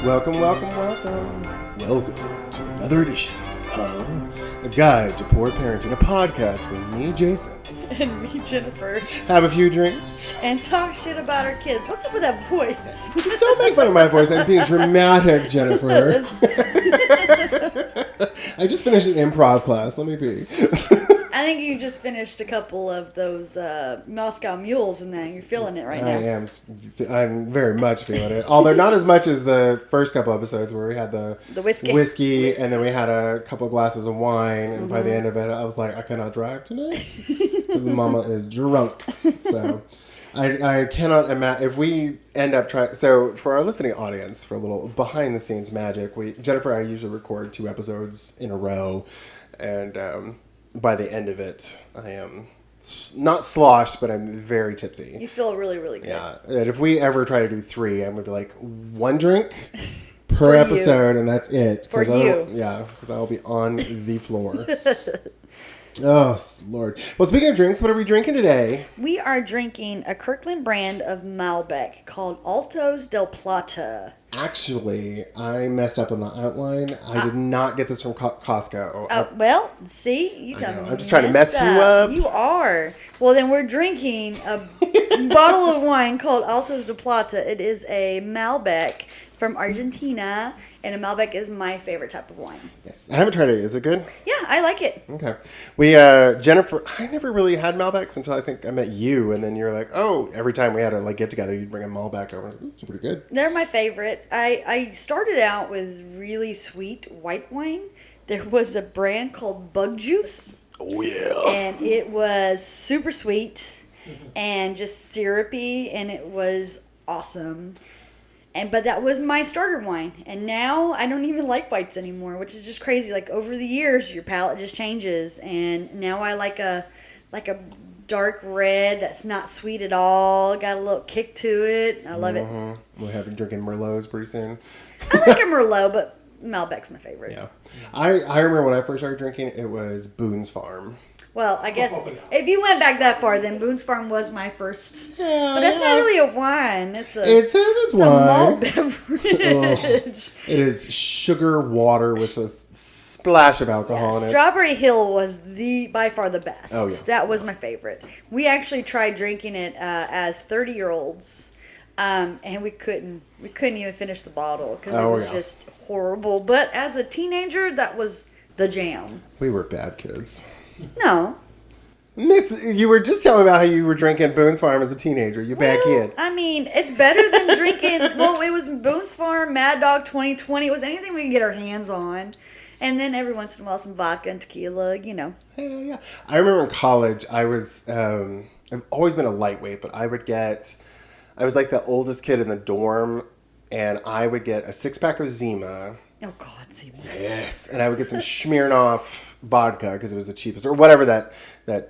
Welcome to another edition of A Guide to Poor Parenting, a podcast where me, Jason, and me, Jennifer, have a few drinks and talk shit about our kids. What's up with that voice? Don't make fun of my voice. I'm being dramatic, Jennifer. I just finished an improv class. Let me be. I think you just finished a couple of those Moscow Mules and that. You're feeling it right now. I'm very much feeling it. Although not as much as the first couple episodes where we had the whiskey and then we had a couple of glasses of wine. And by the end of it, I was like, I cannot drive tonight. Mama is drunk. So I cannot imagine if we end up trying. So for our listening audience, for a little behind the scenes magic, Jennifer and I usually record 2 episodes in a row. And by the end of it, I am not sloshed, but I'm very tipsy. You feel really, really good. Yeah. And if we ever try to do 3, I'm going to be like 1 drink per episode, and that's it. For you. Yeah, because I'll be on the floor. Oh, Lord. Well, speaking of drinks, what are we drinking today? We are drinking a Kirkland brand of Malbec called Altos del Plata. Actually, I messed up on the outline. I did not get this from Costco. Well, see? You done I'm just trying to mess you up. You are. Well, then we're drinking a bottle of wine called Altos del Plata. It is a Malbec from Argentina, and a Malbec is my favorite type of wine. Yes. I haven't tried it. Is it good? Yeah, I like it. Okay. Jennifer, I never really had Malbecs until I think I met you, and then you're like, oh, every time we had a get together, you'd bring a Malbec over. It's pretty good. They're my favorite. I started out with really sweet white wine. There was a brand called Bug Juice. Oh, yeah. And it was super sweet and just syrupy, and it was awesome. But that was my starter wine. And now I don't even like whites anymore, which is just crazy. Like over the years, your palate just changes. And now I like a dark red that's not sweet at all. Got a little kick to it. I love it. We'll have you drinking Merlots pretty soon. I like a Merlot, but Malbec's my favorite. Yeah. I remember when I first started drinking, it was Boone's Farm. Well, I guess if you went back that far, then Boone's Farm was my first. Yeah, but that's not really a wine. It says it's wine. A malt beverage. It is sugar water with a splash of alcohol in it. Strawberry Hill was by far the best. Oh, yeah. That was my favorite. We actually tried drinking it as 30-year-olds, and we couldn't even finish the bottle because it was just horrible. But as a teenager, that was the jam. We were bad kids. No. Miss, you were just telling me about how you were drinking Boone's Farm as a teenager. You bad kid. I mean, it's better than drinking. Well, it was Boone's Farm, Mad Dog 2020. It was anything we could get our hands on. And then every once in a while, some vodka and tequila, Hell yeah. I remember in college, I was, I've always been a lightweight, but I was like the oldest kid in the dorm, and I would get a 6-pack of Zima. Oh, God, Zima. Yes. And I would get some Smirnoff vodka because it was the cheapest, or whatever that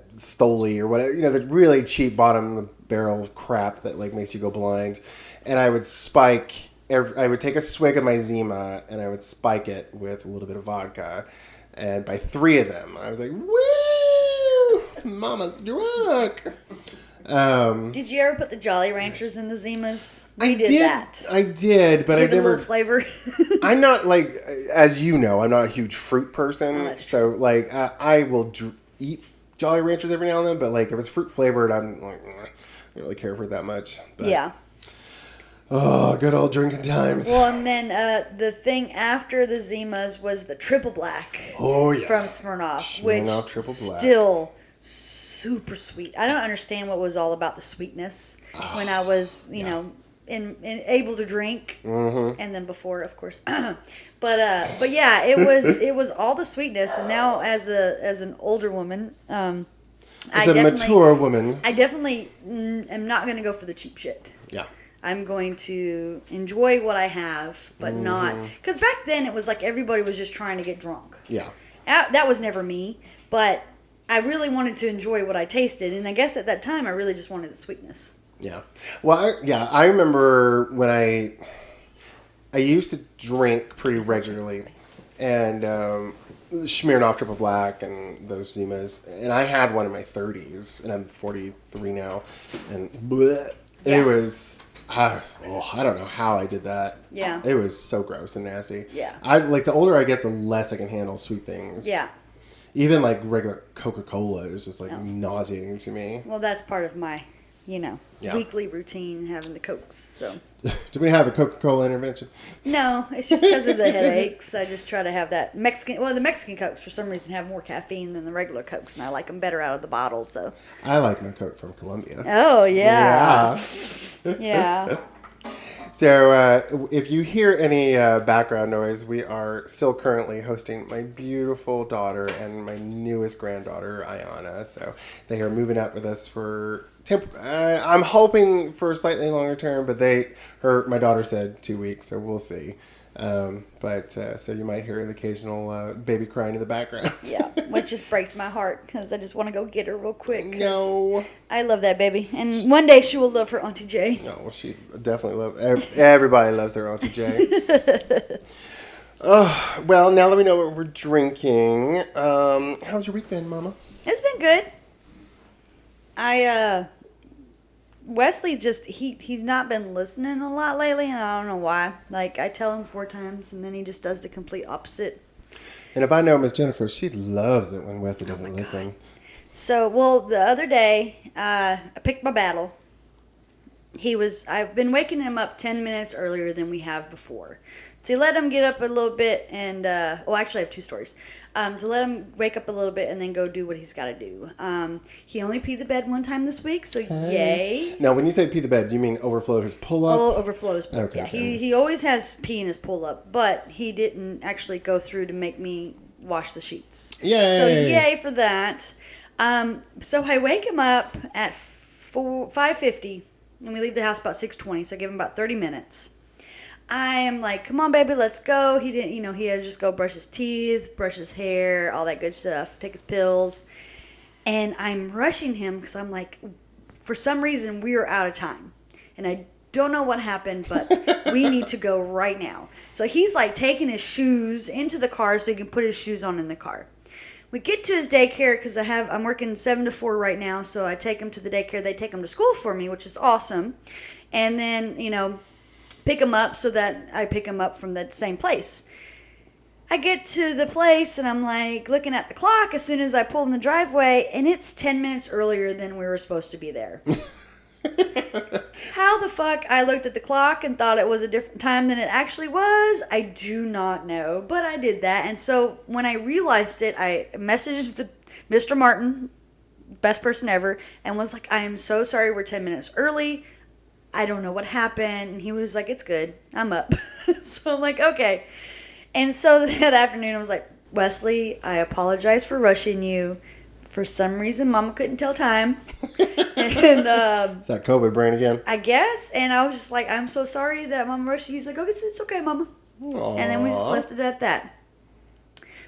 Stoli or whatever, the really cheap bottom of the barrel crap that makes you go blind. And I would I would take a swig of my Zima and I would spike it with a little bit of vodka. And by 3 of them, I was like, woo! Mama's drunk. Did you ever put the Jolly Ranchers in the Zimas? I did that. I did, but I never. A little flavor. I'm not as you know, I'm not a huge fruit person. So I will eat Jolly Ranchers every now and then, but if it's fruit flavored, I'm I don't really care for it that much. But, yeah. Oh, good old drinking times. Well, and then the thing after the Zimas was the Triple Black. Oh yeah. From Smirnoff, which Triple Black. Still super sweet. I don't understand what was all about the sweetness when I was, able to drink, and then before, of course. but yeah, it was all the sweetness. And now, as an older woman, as a mature woman, I definitely am not going to go for the cheap shit. Yeah. I'm going to enjoy what I have, but not because back then it was like everybody was just trying to get drunk. Yeah. That was never me, but I really wanted to enjoy what I tasted, and I guess at that time I really just wanted the sweetness. Yeah. Well, I remember when I used to drink pretty regularly, and Smirnoff Triple Black and those Zimas, and I had one in my 30s, and I'm 43 now, and bleh, it was I don't know how I did that. Yeah. It was so gross and nasty. Yeah. The older I get, the less I can handle sweet things. Yeah. Even like regular Coca-Cola is just like nauseating to me. Well, that's part of my, weekly routine, having the Cokes, so. Do we have a Coca-Cola intervention? No, it's just because of the headaches. I just try to have that the Mexican Cokes for some reason have more caffeine than the regular Cokes, and I like them better out of the bottle, so. I like my Coke from Colombia. Oh, yeah. Yeah. So, if you hear any background noise, we are still currently hosting my beautiful daughter and my newest granddaughter, Ayana. So, they are moving out with us for I'm hoping for a slightly longer term, but my daughter said 2 weeks, so we'll see. So you might hear an occasional baby crying in the background. Yeah, which just breaks my heart because I just want to go get her real quick. No. I love that baby. And one day she will love her Auntie J. No, well, she definitely loves, everybody loves their Auntie J. Well, now that we know what we're drinking, how's your week been, Mama? It's been good. Wesley he's not been listening a lot lately, and I don't know why. Like, I tell him 4 times, and then he just does the complete opposite. And if I know Miss Jennifer, she loves it when Wesley doesn't listen. So, the other day, I picked my battle. I've been waking him up 10 minutes earlier than we have before. To let him get up a little bit and, actually I have 2 stories. To let him wake up a little bit and then go do what he's got to do. He only peed the bed 1 time this week, so yay. Now, when you say pee the bed, do you mean overflowed his pull-up? Oh, overflows. Okay. Yeah, he always has pee in his pull-up, but he didn't actually go through to make me wash the sheets. Yay. So yay for that. So I wake him up at 5:50, and we leave the house about 6:20, so I give him about 30 minutes. I am like, come on, baby, let's go. He didn't, he had to just go brush his teeth, brush his hair, all that good stuff, take his pills. And I'm rushing him because I'm like, for some reason, we are out of time. And I don't know what happened, but we need to go right now. So he's like taking his shoes into the car so he can put his shoes on in the car. We get to his daycare because I'm working 7 to 4 right now, so I take him to the daycare. They take him to school for me, which is awesome. And then, pick him up so that I pick him up from that same place. I get to the place and I'm like looking at the clock as soon as I pull in the driveway, and it's 10 minutes earlier than we were supposed to be there. How the fuck I looked at the clock and thought it was a different time than it actually was, I do not know, but I did that. And so when I realized it, I messaged Mr. Martin, best person ever, and was like, I am so sorry we're 10 minutes early. I don't know what happened. And he was like, it's good. I'm up. So I'm like, okay. And so that afternoon I was like, Wesley, I apologize for rushing you. For some reason, Mama couldn't tell time. And is that COVID brain again? I guess. And I was just like, I'm so sorry that Mama rushed you. He's like, okay, it's okay, Mama. Aww. And then we just left it at that.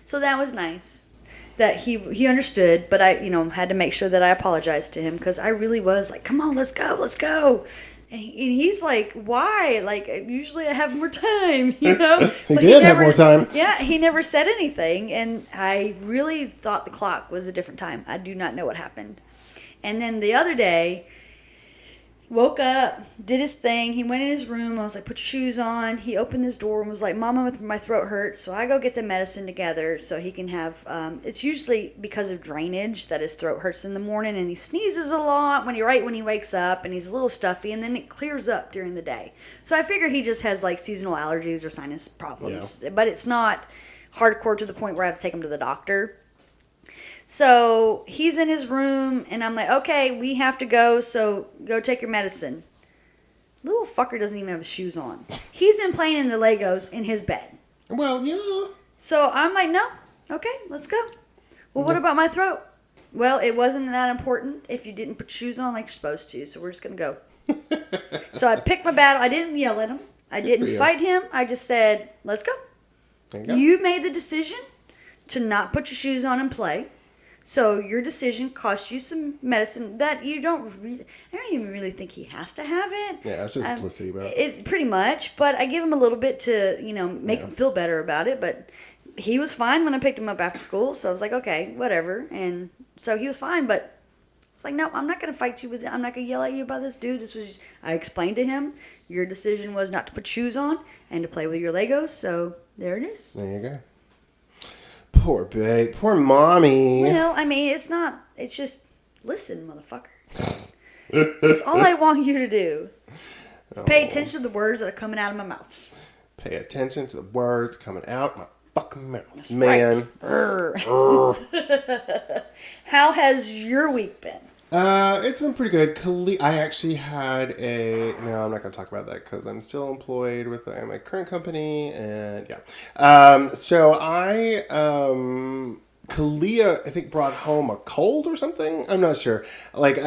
So that was nice. That he understood, but I, had to make sure that I apologized to him because I really was like, come on, let's go. And he's like, why? Like, usually I have more time, He But did have more time. Yeah, he never said anything, and I really thought the clock was a different time. I do not know what happened. And then the other day, woke up, did his thing. He went in his room. I was like, put your shoes on. He opened his door and was like, Mama, my throat hurts. So I go get the medicine together so he can have, it's usually because of drainage that his throat hurts in the morning. And he sneezes a lot when he wakes up, and he's a little stuffy, and then it clears up during the day. So I figure he just has like seasonal allergies or sinus problems. Yeah. But it's not hardcore to the point where I have to take him to the doctor. So he's in his room, and I'm like, okay, we have to go, so go take your medicine. Little fucker doesn't even have his shoes on. He's been playing in the Legos in his bed. Well, yeah. So I'm like, no, okay, let's go. Well, what about my throat? Well, it wasn't that important if you didn't put shoes on like you're supposed to, so we're just going to go. So I picked my battle. I didn't yell at him. I didn't fight him. I just said, let's go. You made the decision to not put your shoes on and play. So your decision cost you some medicine that I don't even really think he has to have it. Yeah, it's just a placebo. Pretty much, but I give him a little bit to, make him feel better about it. But he was fine when I picked him up after school, so I was like, okay, whatever. And so he was fine, but It's like, no, I'm not going to fight you with it. I'm not going to yell at you about this, dude. I explained to him, your decision was not to put shoes on and to play with your Legos. So there it is. There you go. Poor babe. Poor mommy. Well, I mean, it's just, listen, motherfucker. That's all I want you to do. Is pay attention to the words that are coming out of my mouth. Pay attention to the words coming out of my fucking mouth. That's man. Right. How has your week been? It's been pretty good. I actually had no, I'm not going to talk about that because I'm still employed with my current company, and yeah. So Kalia, I think, brought home a cold or something. I'm not sure. Like,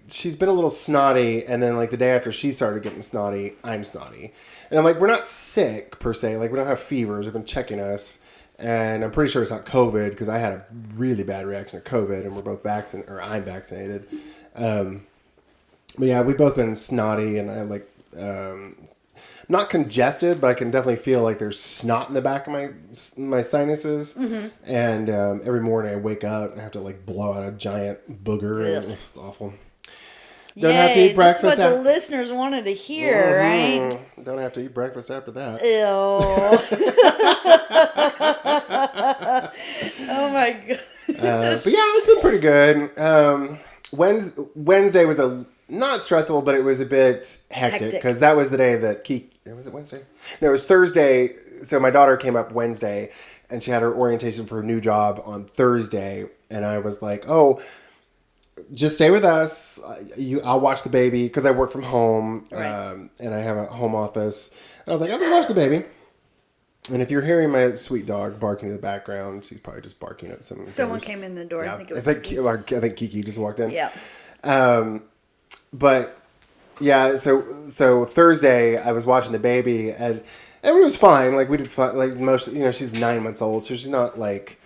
she's been a little snotty, and then, like, the day after she started getting snotty, I'm snotty. And I'm like, we're not sick, per se. Like, we don't have fevers. They've been checking us. And I'm pretty sure it's not COVID, because I had a really bad reaction to COVID, and we're both vaccinated, or I'm vaccinated. But yeah, we've both been snotty, and I, like, not congested, but I can definitely feel like there's snot in the back of my sinuses. Mm-hmm. And every morning I wake up and I have to, like, blow out a giant booger. And it's awful. Don't have to eat breakfast. That's what the listeners wanted to hear, right? Don't have to eat breakfast after that. Ew. Oh my god. But yeah, it's been pretty good. Wednesday was not stressful, but it was a bit hectic because that was the day that was it Wednesday? No, it was Thursday. So my daughter came up Wednesday, and she had her orientation for a new job on Thursday, and I was like, "Oh, just stay with us. I'll watch the baby," because I work from home, right. And I have a home office. And I was like, "I'll just watch the baby." And if you're hearing my sweet dog barking in the background, she's probably just barking at some. Someone came in the door. Yeah, I think it was. I think Kiki just walked in. Yeah. But yeah, so Thursday I was watching the baby, and everything was fine. Like, we did fine. Like, most, she's 9 months old, so she's not like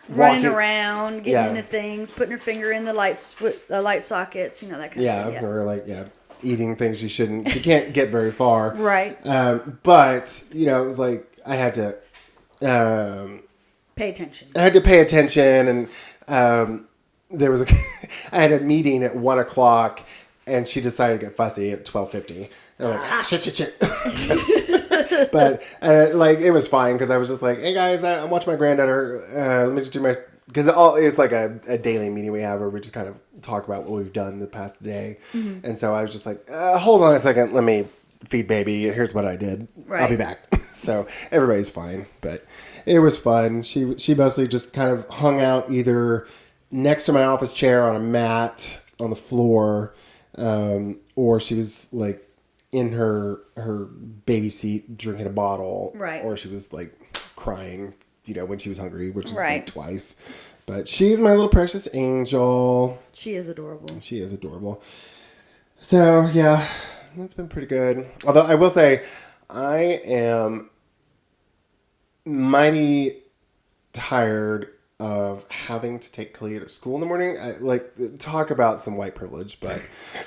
running around, getting into things, putting her finger in the light sockets, that kind of thing. Yeah, or like eating things she shouldn't. She can't get very far. Right. But it was like I had to pay attention. I had to pay attention, and there was I had a meeting at 1:00, and she decided to get fussy at 12:50. And I'm like, shit. But it was fine because I was just like, hey guys, I'm watching my granddaughter. Let me just do my, because it's like a daily meeting we have where we just kind of talk about what we've done the past day. Mm-hmm. And so I was just like, hold on a second, let me feed baby. Here's what I did. Right. I'll be back. So everybody's fine, but it was fun. She mostly just kind of hung out either next to my office chair on a mat on the floor, or she was like in her baby seat drinking a bottle, right? Or she was like crying, when she was hungry, which is like twice. But she's my little precious angel. She is adorable. She is adorable. So yeah, that's been pretty good. Although I will say, I am mighty tired of having to take Kalia to school in the morning. Talk about some white privilege, but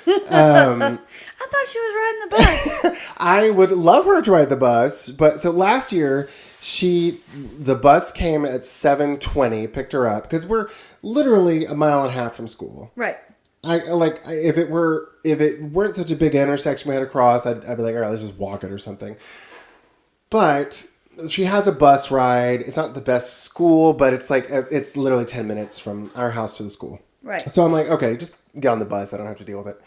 I thought she was riding the bus. I would love her to ride the bus, but so last year the bus came at 7:20, picked her up because we're literally a mile and a half from school. Right. If it weren't such a big intersection we had to cross, I'd be like, all right, let's just walk it or something. But she has a bus ride. It's not the best school, but it's literally 10 minutes from our house to the school. Right. So I'm like, okay, just get on the bus. I don't have to deal with it.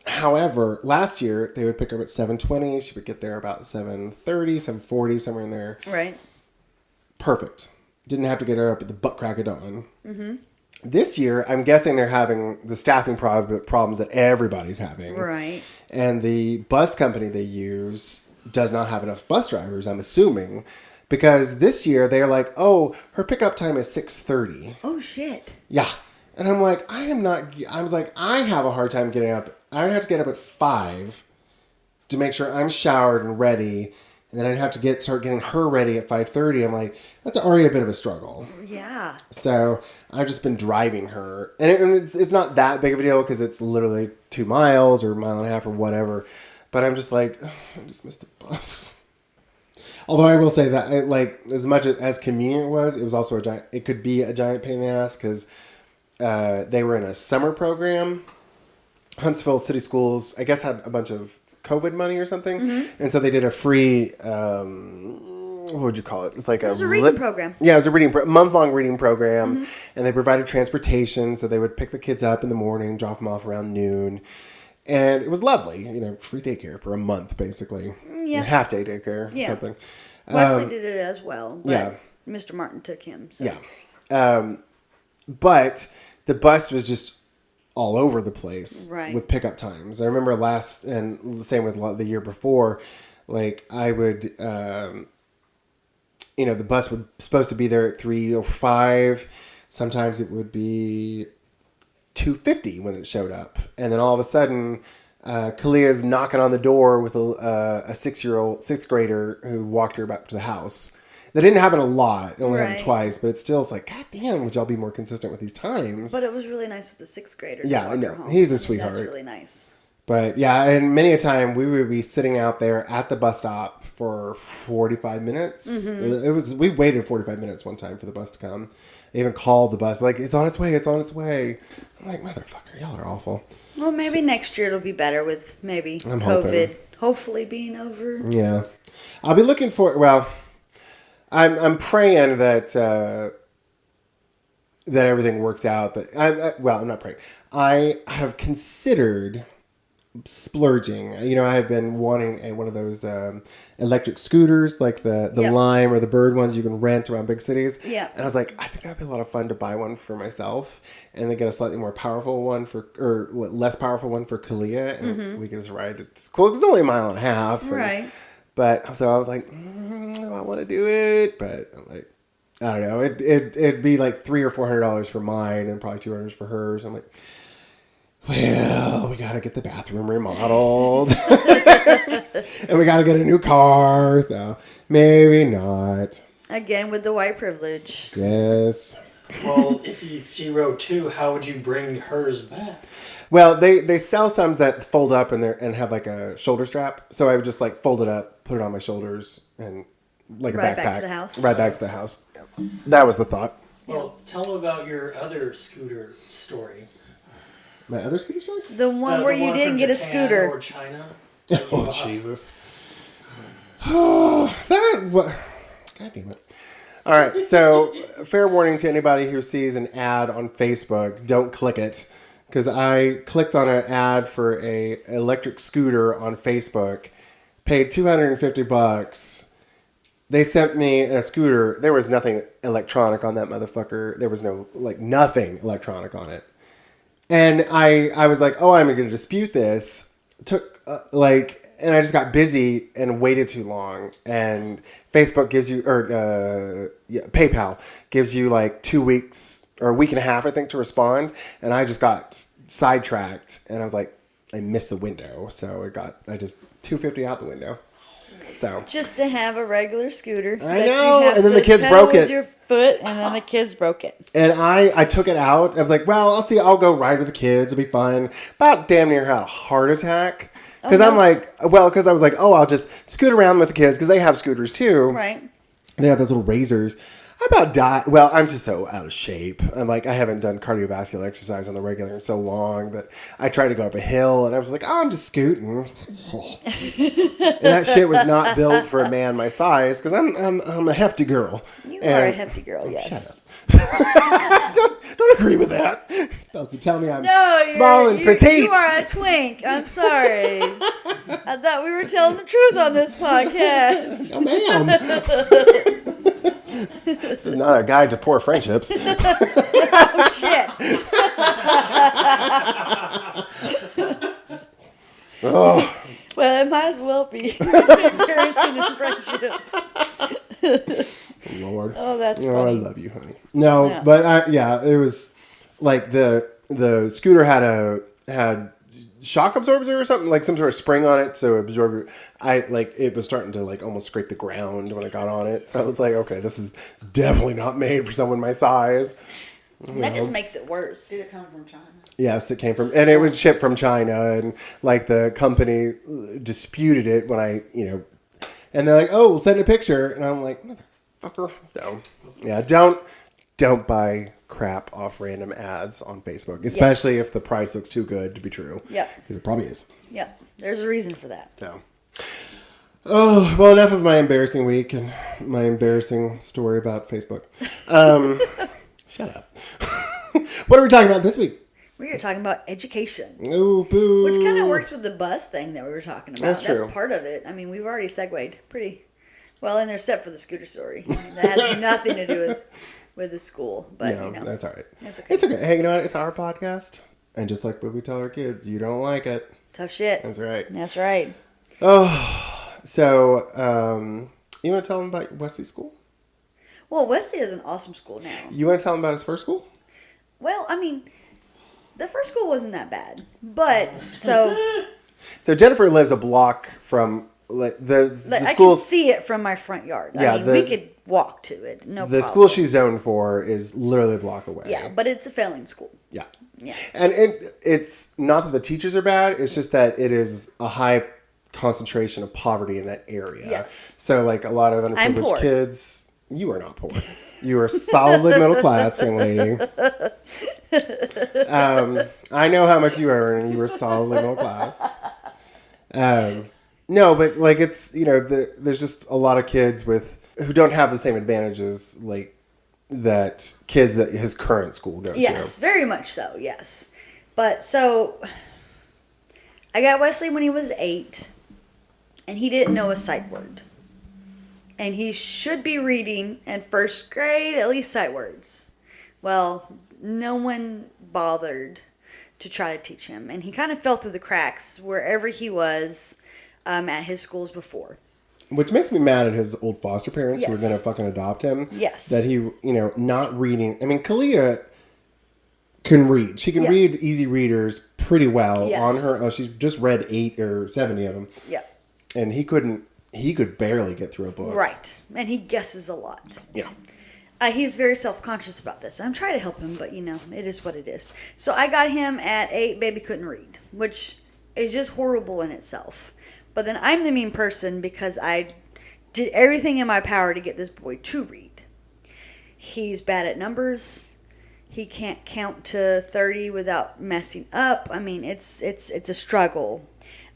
However, last year they would pick her up at 7:20. She would get there about 7:30, 7:40, somewhere in there. Right. Perfect. Didn't have to get her up at the butt crack of dawn. Mm-hmm. This year, I'm guessing they're having the staffing problems that everybody's having. Right. And the bus company they use does not have enough bus drivers, I'm assuming, because this year they're like, oh, her pickup time is 6:30. Oh shit. Yeah. And I'm like, I was like, I have a hard time getting up. I would have to get up at 5 to make sure I'm showered and ready, and then I'd have to start getting her ready at 5:30. I'm like, that's already a bit of a struggle. Yeah. So I've just been driving her, and it's not that big of a deal because it's literally 2 miles or a mile and a half or whatever. But I'm just like, I just missed the bus. Although I will say that, as much as convenient it was also it could be a giant pain in the ass because they were in a summer program. Huntsville City Schools, I guess, had a bunch of COVID money or something. Mm-hmm. And so they did a free, what would you call it? It's like it was a reading program. Yeah, it was a month-long reading program. Mm-hmm. And they provided transportation. So they would pick the kids up in the morning, drop them off around noon. And it was lovely. Free daycare for a month, basically. Yeah. Half-day daycare, something. Wesley did it as well. But Mr. Martin took him. So. Yeah. But the bus was just all over the place with pickup times. I remember and the same with the year before, like I would, the bus was supposed to be there at 3:05. Sometimes it would be 2:50 when it showed up. And then all of a sudden, Kalia's knocking on the door with a sixth grader who walked her back to the house. That didn't happen a lot. It only happened twice, but it's like, God damn, would y'all be more consistent with these times? But it was really nice with the sixth grader. Yeah, I know. He's a sweetheart. That's really nice. But yeah, and many a time we would be sitting out there at the bus stop for 45 minutes. Mm-hmm. We waited 45 minutes one time for the bus to come. I even called the bus, like, it's on its way. I'm like, motherfucker, y'all are awful. Well, maybe next year it'll be better with maybe COVID hopefully being over. Yeah. I'll be looking for, I'm praying that everything works out. I'm not praying. I have considered splurging. I have been wanting one of those electric scooters, like the Lime or the Bird ones you can rent around big cities. Yeah. And I was like, I think that'd be a lot of fun to buy one for myself, and then get a slightly more powerful one or less powerful one for Kalia, and we could just ride. It's cool. It's only a mile and a half. Right. But so I was like, I want to do it, but I'm like, I don't know. It'd be like $300 or $400 for mine, and probably $200 for hers. I'm like, well, we gotta get the bathroom remodeled, and we gotta get a new car. So maybe not. Again with the white privilege. Yes. Well, if she rode two, how would you bring hers back? Well, they sell some that fold up and have like a shoulder strap. So I would just like fold it up, put it on my shoulders, and like a backpack. Back to the house. Right back to the house. That was the thought. Well, tell them about your other scooter story. My other scooter story? The one where you didn't get a scooter. Or China. Oh, Jesus. God damn it. All right, so fair warning to anybody who sees an ad on Facebook, don't click it. Because I clicked on an ad for a electric scooter on Facebook, paid $250. They sent me a scooter. There was nothing electronic on that motherfucker. There was nothing electronic on it. And I was like, oh, I'm going to dispute this. And I just got busy and waited too long. And Facebook gives you, PayPal gives you like 2 weeks or a week and a half, I think, to respond. And I just got sidetracked, and I was like, I missed the window. So I just $250 out the window. So just to have a regular scooter. I know. And then the kids broke it. With your foot, and then the kids broke it. And I took it out. I was like, well, I'll go ride with the kids. It'll be fun. About damn near had a heart attack. Because I'm like, because I was like, I'll just scoot around with the kids because they have scooters too. Right. They have those little razors. I about died. Well, I'm just so out of shape. I'm like, I haven't done cardiovascular exercise on the regular in so long that I tried to go up a hill and I was like, I'm just scooting. And that shit was not built for a man my size because I'm a hefty girl. You are a hefty girl, yes. Shut up. don't agree with that. You're supposed to tell me I'm small and petite. You are a twink. I'm sorry. I thought we were telling the truth on this podcast. Oh, ma'am. This is not a guide to poor friendships. Oh, shit. Oh. Well, it might as well be. Parenting and friendships. Lord. Oh, that's funny. I love you, honey. No, but it was like the scooter had shock absorber or something, like some sort of spring on it, so it was starting to like almost scrape the ground when I got on it. So I was like, okay, this is definitely not made for someone my size. That just makes it worse. Did it come from China? Yes, it came from, and it was shipped from China, and like the company disputed it when and they're like, oh, we'll send a picture, and I'm like, motherfucker. So yeah, don't buy crap off random ads on Facebook, especially if the price looks too good to be true. Yeah. Because it probably is. Yeah. There's a reason for that. So. Oh, well, enough of my embarrassing week and my embarrassing story about Facebook. Shut up. What are we talking about this week? We are talking about education. Oh, boo. Which kind of works with the bus thing that we were talking about. That's true. Part of it. I mean, we've already segued pretty well in there, except for the scooter story. That has nothing to do with the school. But, no, that's all right. That's okay. It's okay. Hey, you know what? It's our podcast. And just like what we tell our kids, you don't like it. Tough shit. That's right. That's right. Oh, so you want to tell them about Wesley School? Well, Wesley is an awesome school now. You want to tell them about his first school? Well, I mean, the first school wasn't that bad. But, so... So Jennifer lives a block from the I school. can see it from my front yard. Yeah, I mean, we could walk to it. No problem. The school she's zoned for is literally a block away. Yeah, but it's a failing school. Yeah. Yeah. And it's not that the teachers are bad. It's just that it is a high concentration of poverty in that area. Yes. So like a lot of I'm poor. underprivileged kids. You are not poor. You are solidly middle class, young lady. I know how much you earn, and you are solidly middle class. No, but like it's there's just a lot of kids who don't have the same advantages like that kids that his current school goes to. Yes, very much so. Yes, but so I got Wesley when he was 8, and he didn't know a sight word. And he should be reading in first grade, at least sight words. Well, no one bothered to try to teach him. And he kind of fell through the cracks wherever he was at his schools before. Which makes me mad at his old foster parents who were Yes. going to fucking adopt him. Yes. That he, not reading. I mean, Kalia can read. She can read easy readers pretty well on her. Oh, she's just read 8 or 70 of them. Yeah. And he could barely get through a book. Right. And he guesses a lot. Yeah. He's very self-conscious about this. I'm trying to help him, but, it is what it is. So I got him at 8, baby couldn't read, which is just horrible in itself. But then I'm the mean person because I did everything in my power to get this boy to read. He's bad at numbers. He can't count to 30 without messing up. I mean, it's a struggle.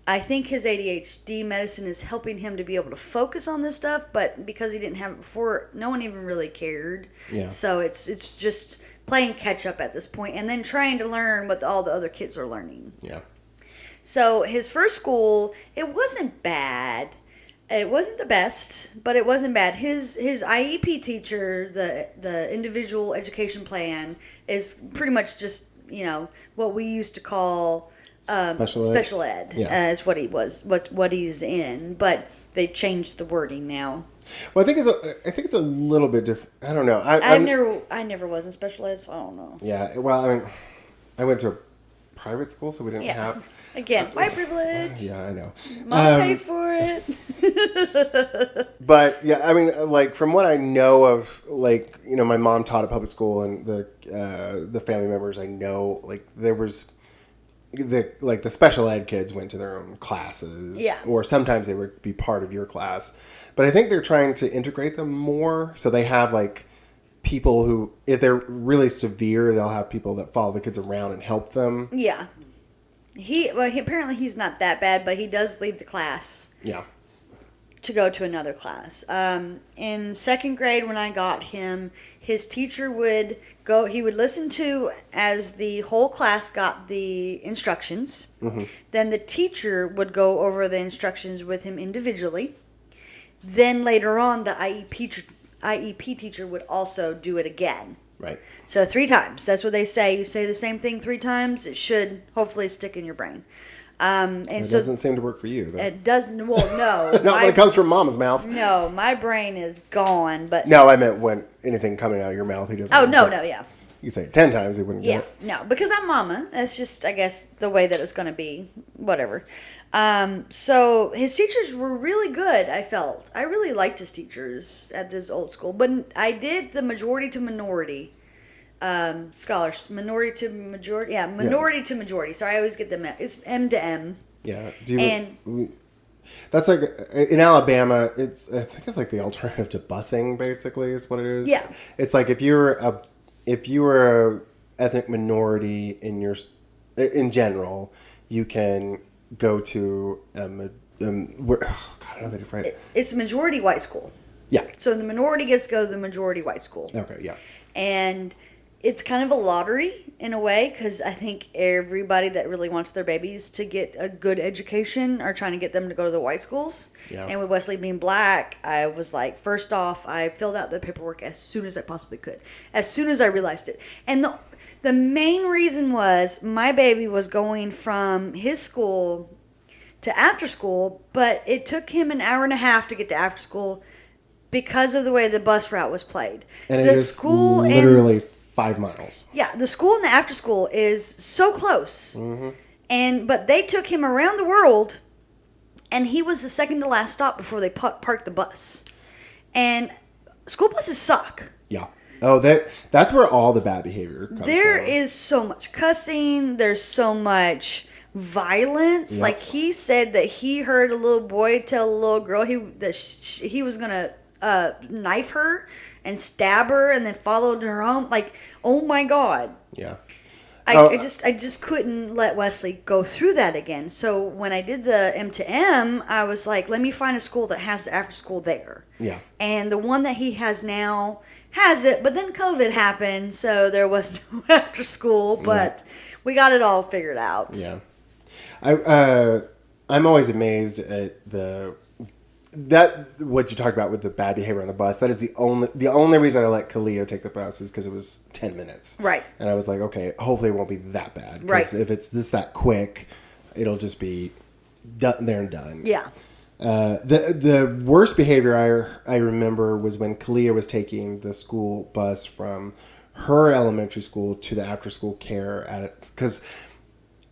I think his ADHD medicine is helping him to be able to focus on this stuff, but because he didn't have it before, no one even really cared. Yeah. So it's just playing catch up at this point, and then trying to learn what all the other kids are learning. Yeah. So his first school, it wasn't bad. It wasn't the best, but it wasn't bad. His IEP teacher, the individual education plan, is pretty much just what we used to call special ed. Yeah. Is what he was, what he's in, but they changed the wording now. Well, I think it's a little bit different. I don't know. I never was in special ed, so I don't know. Yeah. Well, I mean, I went to a private school, so we didn't have. Again, white privilege. Yeah, I know. Mom pays for it. But yeah, I mean, like from what I know of, like my mom taught at public school, and the family members I know, like there was. The special ed kids went to their own classes. Yeah. Or sometimes they would be part of your class. But I think they're trying to integrate them more. So they have like people who, if they're really severe, they'll have people that follow the kids around and help them. Yeah. Apparently he's not that bad, but he does leave the class. Yeah. To go to another class. In second grade, when I got him, his teacher would go. He would listen to as the whole class got the instructions. Mm-hmm. Then the teacher would go over the instructions with him individually. Then later on, the IEP teacher would also do it again. Right. So 3 times. That's what they say. You say the same thing 3 times, it should hopefully stick in your brain. And it so doesn't seem to work for you, though. It doesn't. Well, no. Not when it comes from Mama's mouth. No, my brain is gone. But no, I meant when anything coming out of your mouth, he doesn't. Oh no, yeah. You say it 10 times, he wouldn't get it. No, because I'm Mama. That's just, I guess, the way that it's going to be. Whatever. So his teachers were really good. I felt I really liked his teachers at this old school, but I did the majority to minority. Scholars, minority to majority, minority to majority. So I always get them. It's M to M. Yeah, That's like in Alabama. I think it's like the alternative to busing. Basically, is what it is. Yeah, it's like if you're if you were a ethnic minority in general, you can go to I don't know how to phrase it. It's a majority white school. Yeah. So the minority gets to go to the majority white school. Okay, yeah. And it's kind of a lottery in a way, because I think everybody that really wants their babies to get a good education are trying to get them to go to the white schools. Yeah. And with Wesley being black, I was like, first off, I filled out the paperwork as soon as I possibly could, as soon as I realized it. And the main reason was my baby was going from his school to after school, but it took him an hour and a half to get to after school because of the way the bus route was played. And it is literally 5 miles. Yeah, the school and the after school is so close. Mm-hmm. But they took him around the world, and he was the second to last stop before they parked the bus. And school buses suck. Yeah. Oh, that's where all the bad behavior comes There from. is so much cussing. There's so much violence. Yep. Like, he said that he heard a little boy tell a little girl that he was going to knife her and stab her, and then followed her home. Like, oh my God. Yeah. I just couldn't let Wesley go through that again. So when I did the M2M, I was like, let me find a school that has the after school there. Yeah. And the one that he has now has it, but then COVID happened, so there was no after school, but we got it all figured out. Yeah. I'm always amazed at what you talked about with the bad behavior on the bus. That is the only reason I let Kalia take the bus is because it was 10 minutes. Right. And I was like, okay, hopefully it won't be that bad. Because Right. if it's that quick, it'll just be done there and done. Yeah. The worst behavior I remember was when Kalia was taking the school bus from her elementary school to the after school care at it, because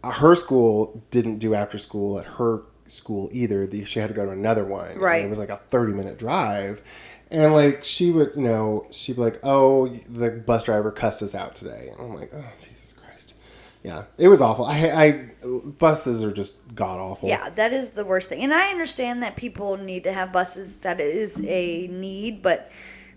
her school didn't do after school at her school either. She had to go to another one. Right. And it was like a 30-minute drive. And like she'd be like, oh, the bus driver cussed us out today. And I'm like, oh, Jesus Christ. Yeah, it was awful. Buses are just god awful. Yeah, that is the worst thing. And I understand that people need to have buses. That is a need, but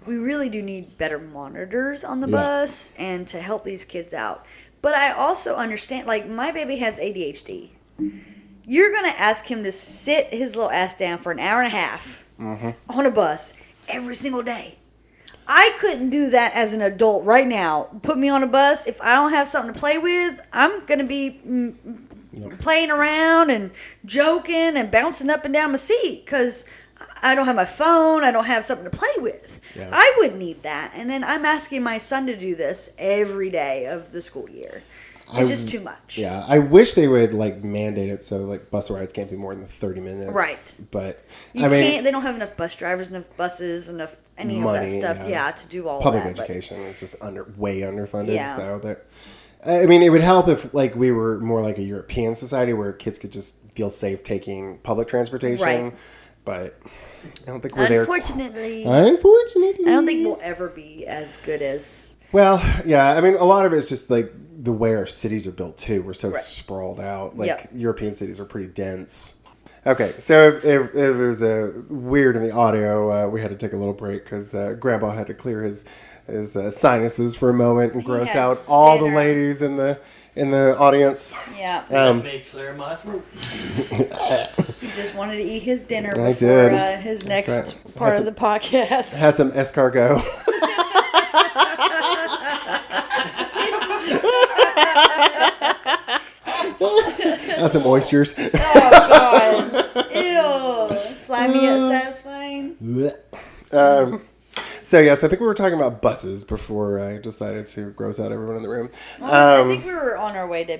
we really do need better monitors on the bus and to help these kids out. But I also understand, like, my baby has ADHD. You're going to ask him to sit his little ass down for an hour and a half on a bus every single day. I couldn't do that as an adult right now. Put me on a bus. If I don't have something to play with, I'm going to be playing around and joking and bouncing up and down my seat because I don't have my phone. I don't have something to play with. Yeah. I would need that. And then I'm asking my son to do this every day of the school year. It's just too much. Yeah, I wish they would like mandate it so like bus rides can't be more than 30 minutes. Right. But they don't have enough bus drivers, enough buses, enough any money, of that stuff. To do all public that. Public education is just way underfunded. Yeah. So that it would help if like we were more like a European society where kids could just feel safe taking public transportation. Right. But I don't think we're there. Unfortunately, I don't think we'll ever be as good as. Well, yeah. A lot of it is just like the way our cities are built too. We're so sprawled out. Like European cities are pretty dense. Okay, so if there's a weird in the audio, we had to take a little break because Grandpa had to clear his sinuses for a moment and gross out all the ladies in the audience. Yeah. Let me clear my throat. He just wanted to eat his dinner before his next part of the podcast. Had some escargot. Had some oysters. Oh, God. Ew. Slimy yet satisfying. So, yes, I think we were talking about buses before I decided to gross out everyone in the room. I think we were on our way to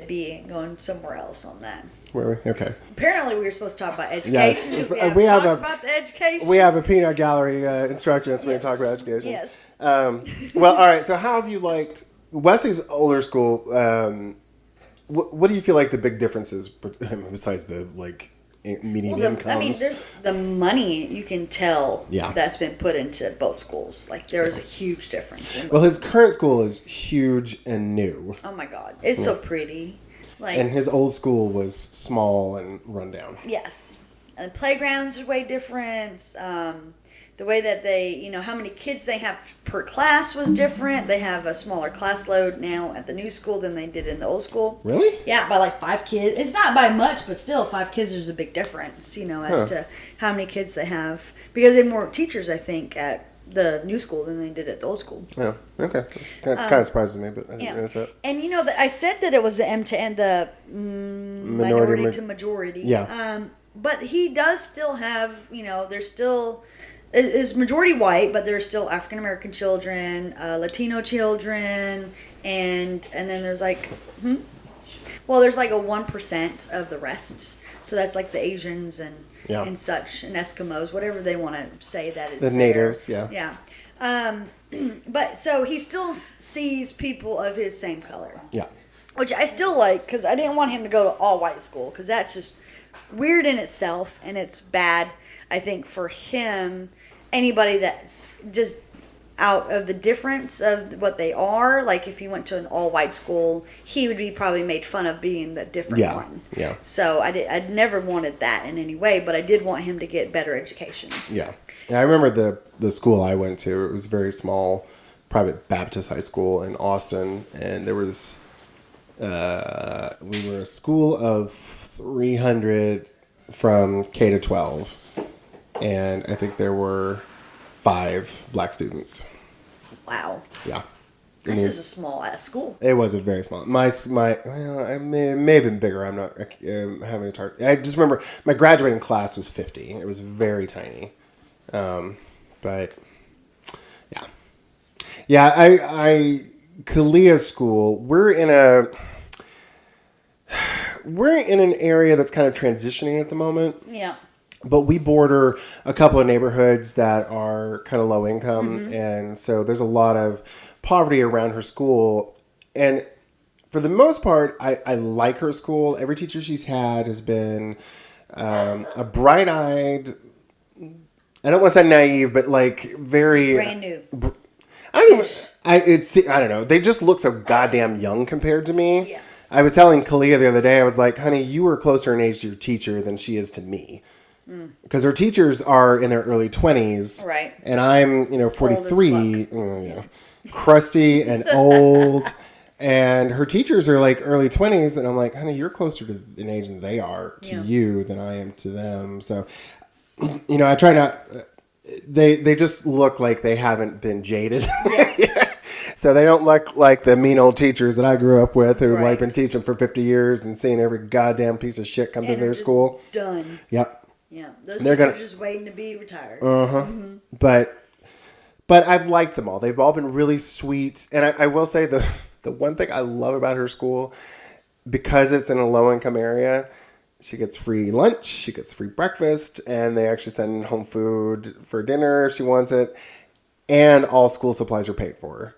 going somewhere else on that. Were we? Okay. Apparently, we were supposed to talk about education. Yes. We have about the education. We have a peanut gallery instruction that's going to talk about education. Yes. Well, all right. So, how have you liked Wesley's older school? What do you feel like the big difference is besides the median incomes? There's the money you can tell that's been put into both schools. Like, there's a huge difference. Well, his current school is huge and new. Oh my God, it's so pretty. And his old school was small and run down. Yes, and playgrounds are way different. the way that they, you know, how many kids they have per class was different. They have a smaller class load now at the new school than they did in the old school. Really? Yeah, by like 5 kids. It's not by much, but still 5 kids is a big difference, you know, as to how many kids they have. Because they have more teachers, I think, at the new school than they did at the old school. Yeah, okay. That's kind of surprising me, but I didn't realize that. And you know, I said that it was the M to N, the minority to majority. Yeah. But he does still have, you know, there's still, is majority white, but there's still African American children, Latino children, and then there's like, there's like a 1% of the rest. So that's like the Asians and such, and Eskimos, whatever they want to say that is. The natives, yeah. Yeah. But so he still sees people of his same color. Yeah. Which I still like, because I didn't want him to go to all white school, because that's just weird in itself, and it's bad, I think, for him. Anybody that's just out of the difference of what they are, like if he went to an all-white school, he would be probably made fun of being the different one. Yeah. So I'd never wanted that in any way, but I did want him to get better education. Yeah. I remember the school I went to. It was a very small private Baptist high school in Austin, and there was we were a school of 300 from K to 12, and I think there were 5 black students. Wow. Yeah. This is a small ass school. It was a very small. It may have been bigger. I'm not having a target. I just remember my graduating class was 50. It was very tiny. But yeah. Kalia's school, we're in an area that's kind of transitioning at the moment. Yeah. But we border a couple of neighborhoods that are kind of low income. And so there's a lot of poverty around her school. And for the most part, I like her school. Every teacher she's had has been a bright-eyed, I don't want to say naive, but like very... Brand new. I don't know. They just look so goddamn young compared to me. Yeah. I was telling Kalia the other day, I was like, honey, you are closer in age to your teacher than she is to me. Because her teachers are in their early 20s. Right. And I'm, 43. Crusty and old. And her teachers are like early 20s. And I'm like, honey, you're closer to an age than they are to you than I am to them. So, I try not... They just look like they haven't been jaded. So they don't look like the mean old teachers that I grew up with who've like been teaching for 50 years and seeing every goddamn piece of shit come to their school. Done. Yep. Yeah. Those teachers are just waiting to be retired. But I've liked them all. They've all been really sweet. And I will say the one thing I love about her school, because it's in a low income area, she gets free lunch, she gets free breakfast, and they actually send home food for dinner if she wants it. And all school supplies are paid for.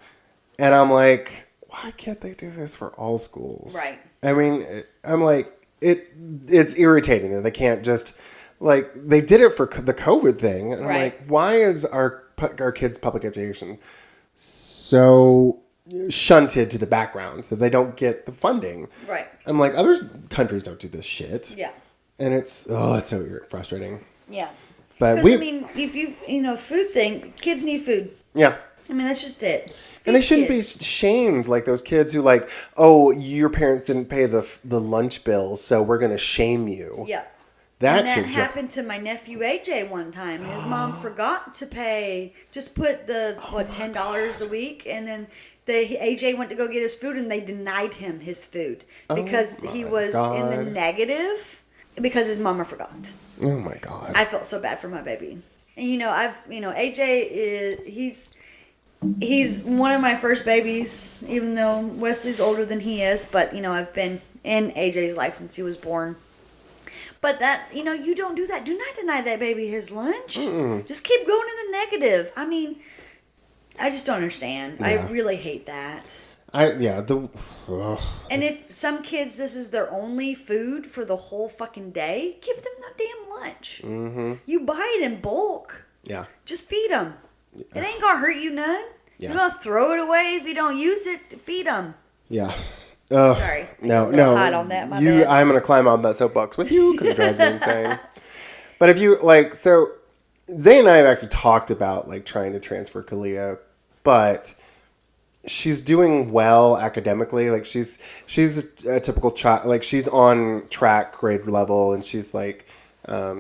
And I'm like, why can't they do this for all schools? Right. I mean, I'm like, it's irritating that they can't just, like, they did it for the COVID thing. And I'm like, why is our kids' public education so shunted to the background so they don't get the funding? Right. I'm like, other countries don't do this shit. Yeah. And it's so frustrating. Yeah. But if you, food thing, kids need food. Yeah. I mean, that's just it. And they shouldn't be shamed like those kids who like, oh, your parents didn't pay the lunch bill, so we're going to shame you. Yeah. That happened to my nephew AJ one time. His mom forgot to pay, just put $10 a week, and then AJ went to go get his food, and they denied him his food because he was in the negative because his mama forgot. Oh my God. I felt so bad for my baby. And AJ is he's one of my first babies, even though Wesley's older than he is, but I've been in AJ's life since he was born. But that, you don't do that. Do not deny that baby his lunch. Just keep going in the negative. I mean, I just don't understand. Yeah. I really hate that. And if some kids, this is their only food for the whole fucking day, give them the damn lunch. Mm-hmm. You buy it in bulk. Yeah. Just feed them. It ain't gonna hurt you none. Yeah. You're gonna throw it away if you don't use it. Feed them. Yeah. Sorry. No. Hot on that. My bad. I'm gonna climb on that soapbox with you because it drives me insane. But if you Zay and I have actually talked about like trying to transfer Kalia, but she's doing well academically. Like she's a typical child. Like she's on track grade level, and she's like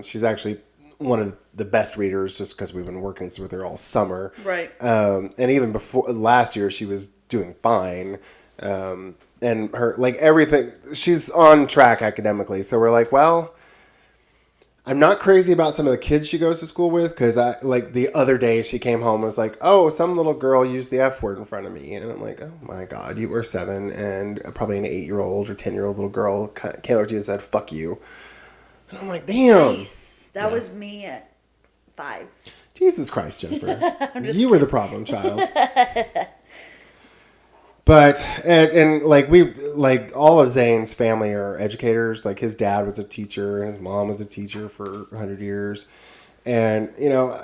she's actually one of the best readers just because we've been working with her all summer. Right. And even before last year, she was doing fine. And her like everything, she's on track academically. So we're like, well, I'm not crazy about some of the kids she goes to school with because I like the other day she came home and was like, oh, some little girl used the F word in front of me. And I'm like, oh my God, you were 7 and probably an 8-year-old or 10-year-old little girl came over to you and said, fuck you. And I'm like, damn. Nice. That was me at 5. Jesus Christ, Jennifer. You were the problem child. But, and like we, like all of Zane's family are educators. Like his dad was a teacher and his mom was a teacher for 100 years. And, you know,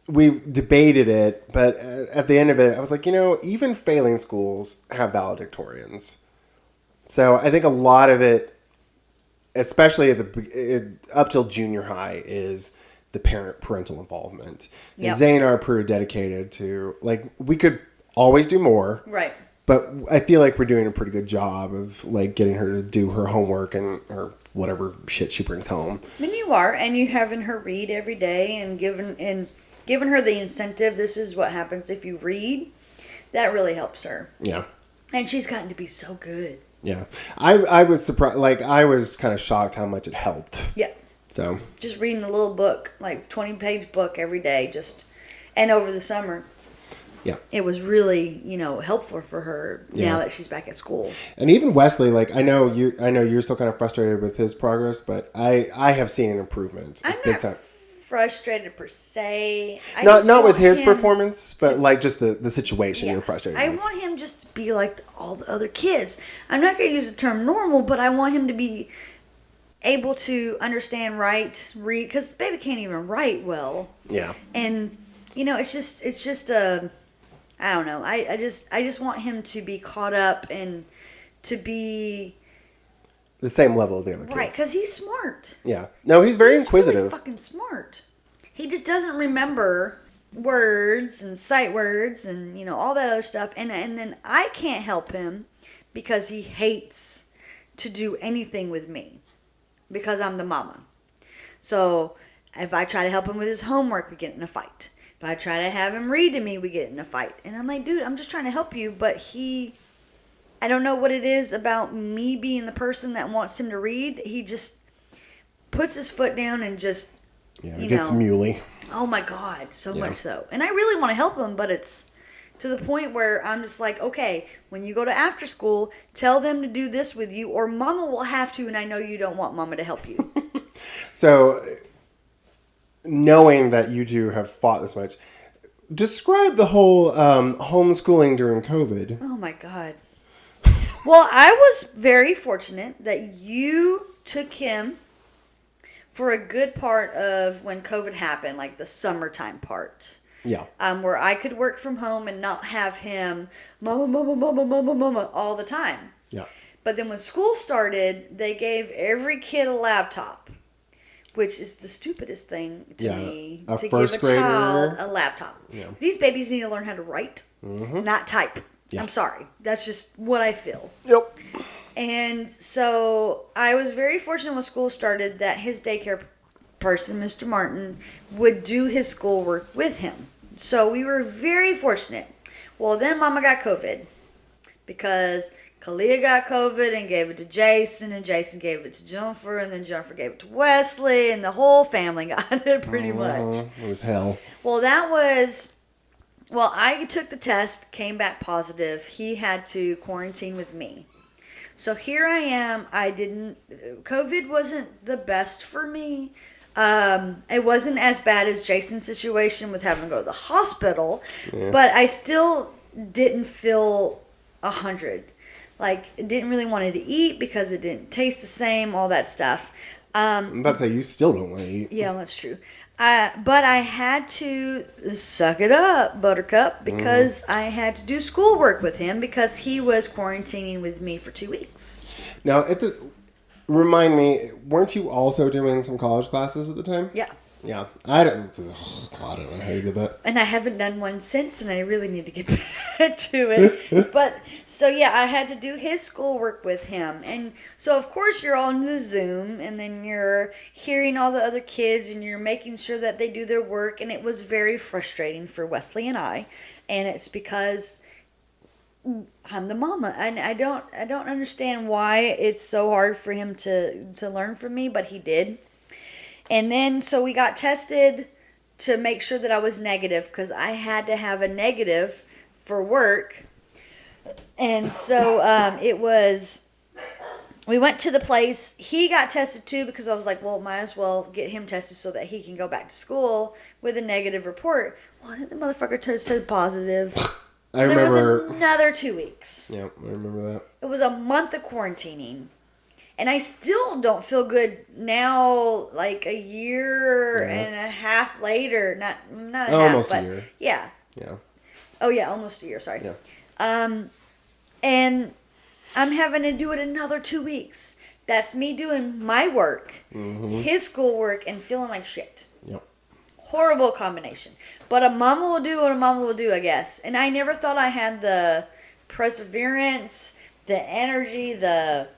we debated it, but at the end of it, I was like, you know, even failing schools have valedictorians. So I think a lot of it, especially up till junior high, is the parental involvement. Yep. And Zane are pretty dedicated to, like, we could always do more. Right. But I feel like we're doing a pretty good job of like getting her to do her homework and or whatever shit she brings home. I mean, you are, and you having her read every day and giving her the incentive. This is what happens if you read. That really helps her. Yeah. And she's gotten to be so good. Yeah, I was surprised. Like I was kind of shocked how much it helped. Yeah. So just reading a little book, like 20-page book every day, and over the summer. Yeah. It was really, you know, helpful for her now that she's back at school. And even Wesley, like I know you're still kind of frustrated with his progress, but I have seen an improvement. I'm not frustrated per se. Not with his performance, but like just the situation you're frustrated with. I want him just to be like all the other kids. I'm not going to use the term normal, but I want him to be able to understand, write, read, because baby can't even write well. Yeah. And you know, it's just a. I don't know. I just want him to be caught up and to be the same level of the other kids. Right, because he's smart. Yeah. No, he's very inquisitive. He's really fucking smart. He just doesn't remember words and sight words and, you know, all that other stuff. And then I can't help him because he hates to do anything with me because I'm the mama. So if I try to help him with his homework, we get in a fight. If I try to have him read to me, we get in a fight. And I'm like, dude, I'm just trying to help you. But I don't know what it is about me being the person that wants him to read. He just puts his foot down and just, it gets muley. Oh my God, so much so. And I really want to help him, but it's to the point where I'm just like, okay, when you go to after school, tell them to do this with you, or mama will have to, and I know you don't want mama to help you. So, knowing that you two have fought this much, describe the whole homeschooling during COVID. Oh my God. Well, I was very fortunate that you took him for a good part of when COVID happened, like the summertime part. Yeah. Where I could work from home and not have him mama all the time. Yeah. But then when school started, they gave every kid a laptop, which is the stupidest thing to me, to give a child a laptop. Yeah. These babies need to learn how to write, not type. Yeah. I'm sorry. That's just what I feel. Yep. And so I was very fortunate when school started that his daycare person, Mr. Martin, would do his schoolwork with him. So we were very fortunate. Well, then Mama got COVID because Kalia got COVID and gave it to Jason, and Jason gave it to Jennifer, and then Jennifer gave it to Wesley, and the whole family got it pretty much. It was hell. Well, I took the test, came back positive. He had to quarantine with me. So here I am. COVID wasn't the best for me. It wasn't as bad as Jason's situation with having to go to the hospital, but I still didn't feel 100. Like, didn't really want to eat because it didn't taste the same, all that stuff. I'm about to say, you still don't want to eat. Yeah, that's true. But I had to suck it up, Buttercup, because I had to do schoolwork with him because he was quarantining with me for 2 weeks. Now, remind me, weren't you also doing some college classes at the time? Yeah. Yeah. I don't know how you did that. And I haven't done one since, and I really need to get back to it. But, so yeah, I had to do his schoolwork with him. And so, of course, you're on the Zoom, and then you're hearing all the other kids, and you're making sure that they do their work. And it was very frustrating for Wesley and I. And it's because I'm the mama, and I don't understand why it's so hard for him to learn from me, but he did. And then, so we got tested to make sure that I was negative, because I had to have a negative for work. And so we went to the place. He got tested too, because I was like, well, might as well get him tested so that he can go back to school with a negative report. Well, the motherfucker tested positive. So I remember. There was another 2 weeks. Yeah, I remember that. It was a month of quarantining. And I still don't feel good now, like a year and a half later. Not a half, almost but a year. Yeah. Yeah. Oh yeah, almost a year. Sorry. Yeah. And I'm having to do it another 2 weeks. That's me doing my work, his schoolwork, and feeling like shit. Yep. Horrible combination. But a mama will do what a mama will do, I guess. And I never thought I had the perseverance, the energy, the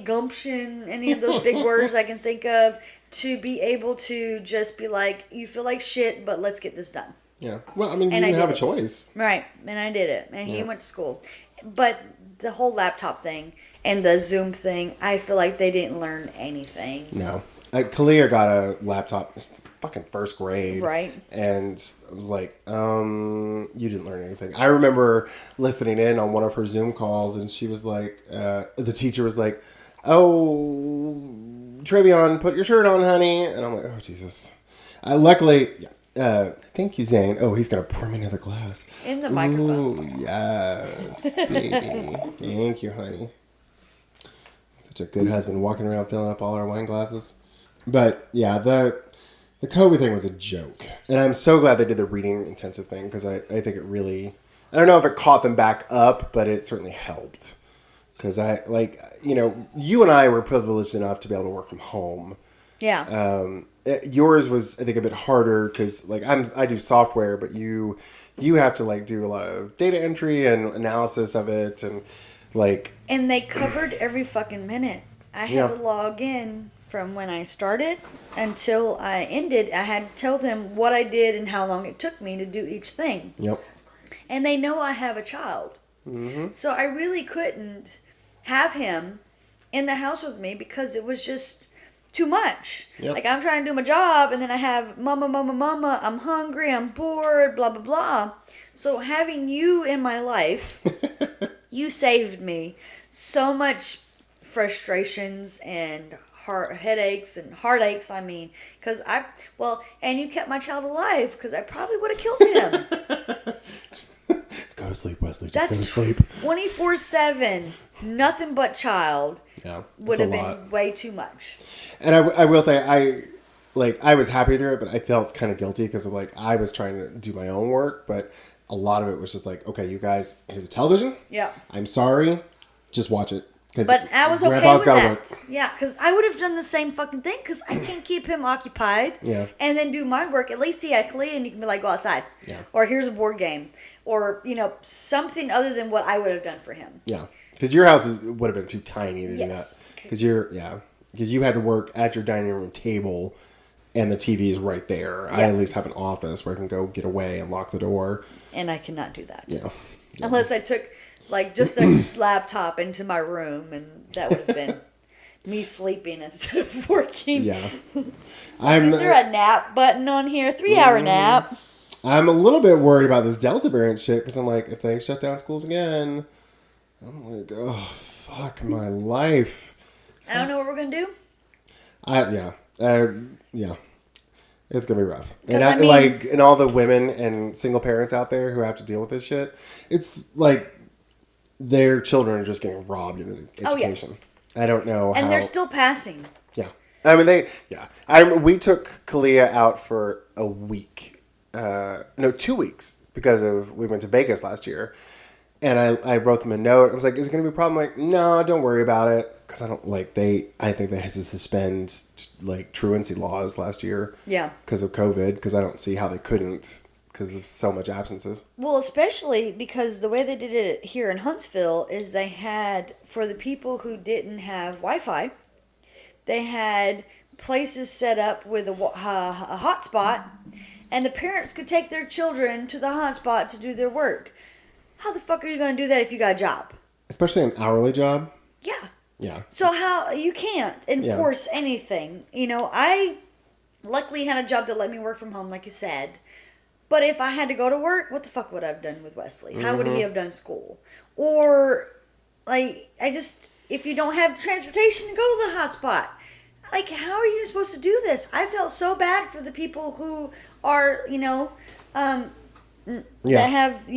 gumption, any of those big words I can think of, to be able to just be like, you feel like shit, but let's get this done. Yeah. Well, I mean, you didn't have a choice. Right. And I did it. And he went to school. But the whole laptop thing and the Zoom thing, I feel like they didn't learn anything. No. Kalia got a laptop fucking first grade. Right. And I was like, you didn't learn anything. I remember listening in on one of her Zoom calls, and she was like, the teacher was like, oh, Travion, put your shirt on, honey. And I'm like, oh, Jesus. Luckily, thank you, Zane. Oh, he's going to pour me another glass. In the microphone. Ooh, yes, baby. Thank you, honey. Such a good husband, walking around filling up all our wine glasses. But, yeah, the COVID thing was a joke. And I'm so glad they did the reading intensive thing, because I think it really... I don't know if it caught them back up, but it certainly helped. Because you and I were privileged enough to be able to work from home. Yeah. Yours was, I think, a bit harder because, I do software, but you have to, do a lot of data entry and analysis of it, and, And they covered every fucking minute. I had to log in from when I started until I ended. I had to tell them what I did and how long it took me to do each thing. Yep. And they know I have a child. Mm-hmm. So I really couldn't have him in the house with me because it was just too much. Yep. I'm trying to do my job, and then I have mama, I'm hungry, I'm bored, blah, blah, blah. So having you in my life, you saved me so much frustrations and headaches, because and you kept my child alive, because I probably would have killed him. Just go to sleep, Wesley. Just go to sleep. 24/7, nothing but child. Yeah, would have been way too much. And I will say, I was happy to do it, but I felt kind of guilty because I was trying to do my own work, but a lot of it was just okay, you guys, here's a television. Yeah. I'm sorry, just watch it. But I was okay with that. Work. Yeah, because I would have done the same fucking thing, because I can't keep him occupied. Yeah. And then do my work. At least he had Kalia, and you can be like, go outside. Yeah. Or here's a board game. Or, something other than what I would have done for him. Yeah. Because your house would have been too tiny to do that. Because you had to work at your dining room table, and the TV is right there. Yeah. I at least have an office where I can go get away and lock the door. And I cannot do that. Yeah. Unless I took just a laptop into my room, and that would have been me sleeping instead of working. Yeah. So is there a nap button on here? 3-hour nap. I'm a little bit worried about this Delta variant shit, because I'm like, if they shut down schools again, I'm like, oh, fuck my life. I don't know what we're going to do. Yeah. It's going to be rough. And and all the women and single parents out there who have to deal with this shit, it's their children are just getting robbed in education. Oh, yeah. I don't know how. And they're still passing. Yeah. I mean, we took Kalia out for a week. 2 weeks, because we went to Vegas last year. And I wrote them a note. I was like, is it going to be a problem? Like, no, don't worry about it. Because I don't like, I think they had to suspend like truancy laws last year. Yeah. Because of COVID. Because I don't see how they couldn't. Because of so much absences. Well, especially because the way they did it here in Huntsville is they had, for the people who didn't have Wi-Fi, they had places set up with a hotspot, and the parents could take their children to the hotspot to do their work. How the fuck are you going to do that if you got a job? Especially an hourly job. Yeah. Yeah. So how, you can't enforce anything. You know, I luckily had a job that let me work from home, like you said. But if I had to go to work, what the fuck would I have done with Wesley? How would he have done school? Or, like, if you don't have transportation to go to the hotspot, like, how are you supposed to do this? I felt so bad for the people who are, that have,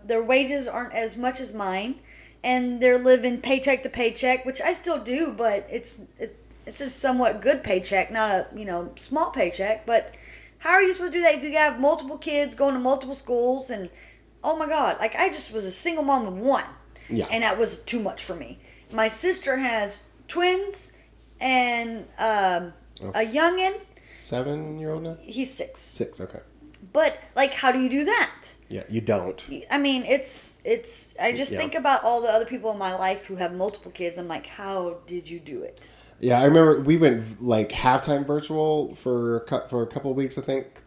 their wages aren't as much as mine, and they're living paycheck to paycheck, which I still do, but it's a somewhat good paycheck, not a, small paycheck, but how are you supposed to do that if you have multiple kids going to multiple schools? And, oh my God, like, I just was a single mom of one. Yeah. And that was too much for me. My sister has twins and a youngin'. 7-year-old now? He's 6. 6, okay. But, like, how do you do that? Yeah, you don't. I mean, I just think about all the other people in my life who have multiple kids. I'm like, how did you do it? Yeah, I remember we went like halftime virtual for a couple of weeks, I think,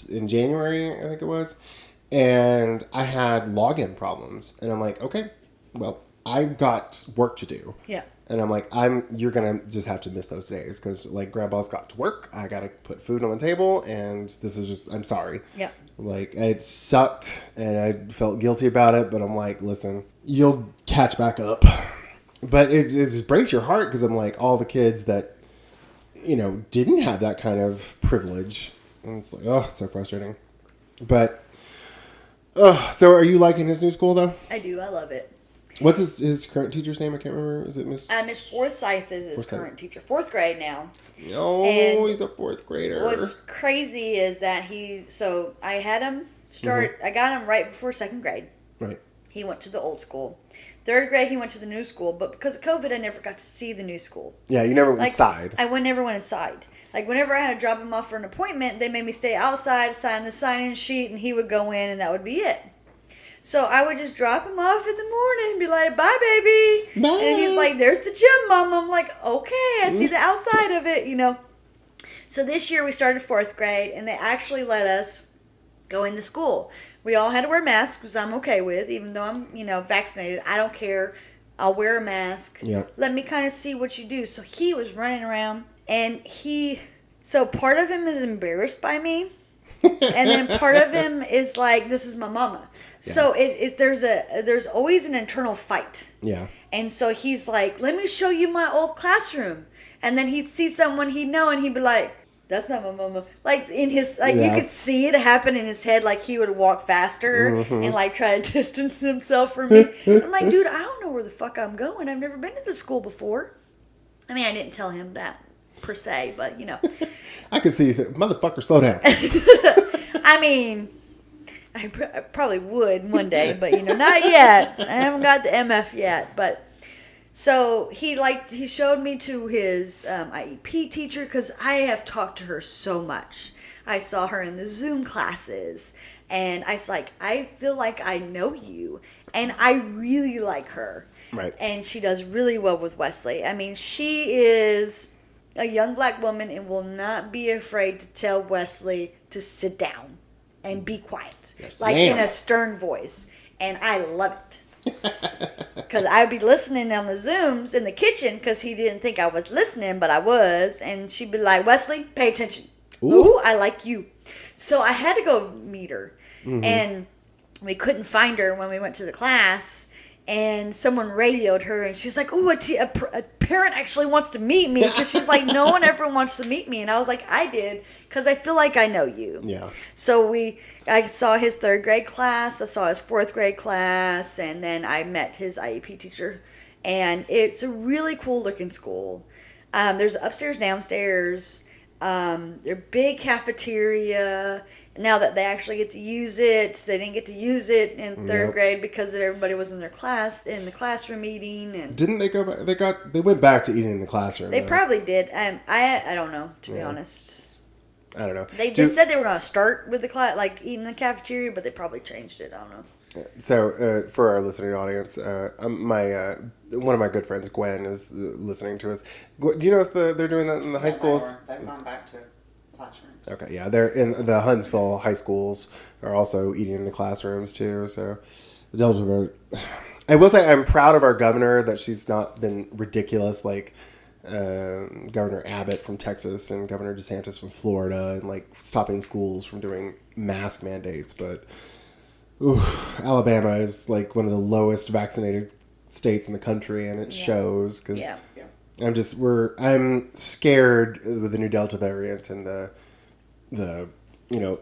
in January, I think it was. And I had login problems. And I'm like, okay, well, I've got work to do. Yeah. And I'm like, you're going to just have to miss those days because, like, Grandpa's got to work. I got to put food on the table. And this is just, I'm sorry. Yeah. Like, it sucked and I felt guilty about it. But I'm like, listen, you'll catch back up. But it breaks your heart because I'm like, all the kids that, didn't have that kind of privilege. And it's like, oh, it's so frustrating. But, so are you liking his new school, though? I do. I love it. What's his current teacher's name? I can't remember. Is it Miss? Miss Forsyth is his current teacher. 4th grade now. Oh, and he's a 4th grader. What's crazy is that I had him start, I got him right before 2nd grade. Right. He went to the old school. 3rd grade, he went to the new school, but because of COVID, I never got to see the new school. Yeah, you never went inside. I never went inside. Like, whenever I had to drop him off for an appointment, they made me stay outside, sign the sign-in sheet, and he would go in, and that would be it. So I would just drop him off in the morning and be like, bye, baby. Bye. And he's like, there's the gym, Mom. I'm like, okay, I see the outside of it, So this year we started 4th grade, and they actually let us go into school. We all had to wear masks, which I'm okay with, even though I'm, vaccinated. I don't care. I'll wear a mask. Yeah. Let me kind of see what you do. So he was running around, and so part of him is embarrassed by me, and then part of him is like, this is my mama. Yeah. So there's always an internal fight. Yeah. And so he's like, let me show you my old classroom. And then he'd see someone he'd know, and he'd be like, that's not my mama. Like, in his, you could see it happen in his head. Like, he would walk faster and, try to distance himself from me. I'm like, dude, I don't know where the fuck I'm going. I've never been to this school before. I mean, I didn't tell him that, per se, but, I could see you say, motherfucker, slow down. I mean, I probably would one day, but, not yet. I haven't got the MF yet, but... So he showed me to his IEP teacher because I have talked to her so much. I saw her in the Zoom classes, and I was like, I feel like I know you, and I really like her. Right. And she does really well with Wesley. I mean, she is a young black woman and will not be afraid to tell Wesley to sit down and be quiet, yes, in a stern voice, and I love it. Because I'd be listening on the Zooms in the kitchen because he didn't think I was listening, but I was. And she'd be like, Wesley, pay attention. Ooh, I like you. So I had to go meet her. Mm-hmm. And we couldn't find her when we went to the class. And someone radioed her, and she's like, "Oh, a parent actually wants to meet me," because she's like, "No one ever wants to meet me," and I was like, "I did, because I feel like I know you." Yeah. So I saw his 3rd grade class, I saw his 4th grade class, and then I met his IEP teacher, and it's a really cool looking school. There's upstairs, downstairs. Their big cafeteria. Now that they actually get to use it, they didn't get to use it in third grade because everybody was in the classroom eating. And didn't they go back? They went back to eating in the classroom. They probably did. I don't know, to be honest. I don't know. They just said they were going to start with the class, like eating in the cafeteria, but they probably changed it. I don't know. So, for our listening audience, one of my good friends, Gwen, is listening to us. Do you know if they're doing that in the high schools? They've gone back to classrooms. Okay, yeah, they're in the Huntsville high schools are also eating in the classrooms too. So, the Delta vote. I will say I'm proud of our governor that she's not been ridiculous like Governor Abbott from Texas and Governor DeSantis from Florida and like stopping schools from doing mask mandates. But Alabama is like one of the lowest vaccinated states in the country, and it shows because I'm scared with the new Delta variant and the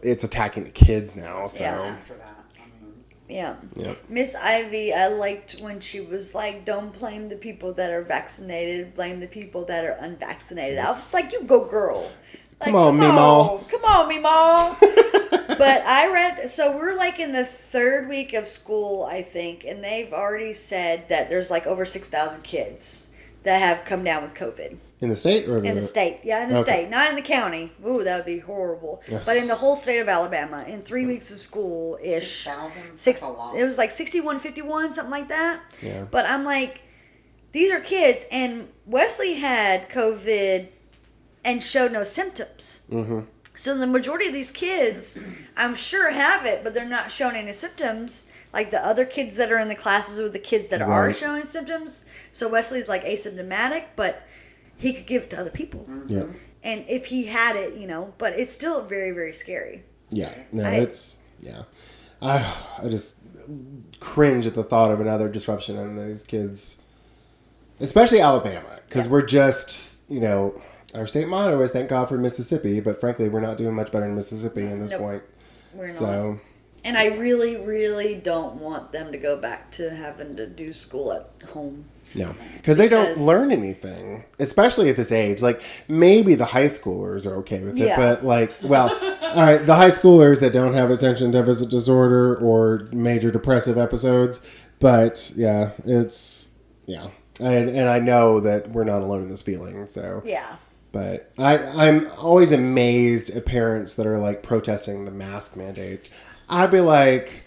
it's attacking the kids now. So After that, Miss Ivy, I liked when she was like, "Don't blame the people that are vaccinated, blame the people that are unvaccinated." I was like, "You go, girl! Like, come on, Meemaw! Come on, Meemaw!" But I read, so we're like in the third week of school, I think, and they've already said that there's like over 6,000 kids that have come down with COVID. In the state or in the state? Yeah, in the state, not in the county. Ooh, that would be horrible. But in the whole state of Alabama, in 3 weeks of school ish, 6,000. It was like 61-51, something like that. Yeah. But I'm like, these are kids, and Wesley had COVID and showed no symptoms. Mm-hmm. So the majority of these kids, I'm sure, have it, but they're not showing any symptoms, like the other kids that are in the classes with the kids that are showing symptoms. So Wesley's like asymptomatic, but he could give it to other people. Yeah. And if he had it, but it's still very, very scary. Yeah. No, I just cringe at the thought of another disruption in these kids, especially Alabama, because we're just, our state motto is thank God for Mississippi, but frankly, we're not doing much better in Mississippi at this point. We're not. And I really, really don't want them to go back to having to do school at home. No, because they don't learn anything, especially at this age. Like, maybe the high schoolers are okay with it, but all right, the high schoolers that don't have attention deficit disorder or major depressive episodes, but and I know that we're not alone in this feeling, so. Yeah. But I'm always amazed at parents that are, like, protesting the mask mandates. I'd be like,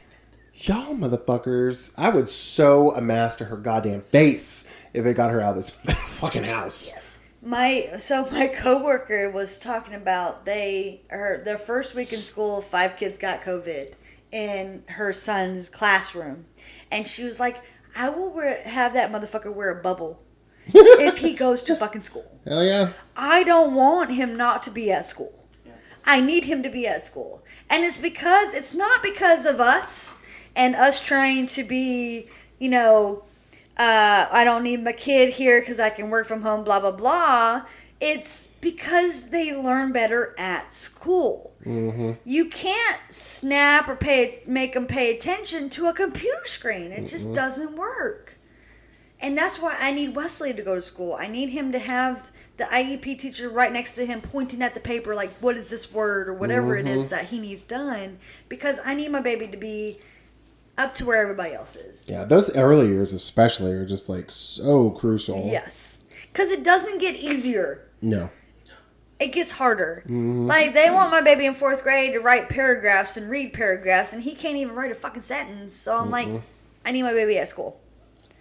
y'all motherfuckers, I would sew a mask to her goddamn face if it got her out of this fucking house. Yes. My coworker was talking about their first week in school, 5 kids got COVID in her son's classroom. And she was like, I will have that motherfucker wear a bubble if he goes to fucking school. Hell yeah. I don't want him not to be at school. Yeah. I need him to be at school. And it's not because of us and us trying to be, I don't need my kid here because I can work from home, blah, blah, blah. It's because they learn better at school. Mm-hmm. You can't snap or make them pay attention to a computer screen. It just doesn't work. And that's why I need Wesley to go to school. I need him to have the IEP teacher right next to him pointing at the paper like, what is this word or whatever it is that he needs done. Because I need my baby to be up to where everybody else is. Yeah, those early years especially are just like so crucial. Yes. Because it doesn't get easier. No. It gets harder. Mm-hmm. Like, they want my baby in 4th grade to write paragraphs and read paragraphs, and he can't even write a fucking sentence. So I'm like, I need my baby at school.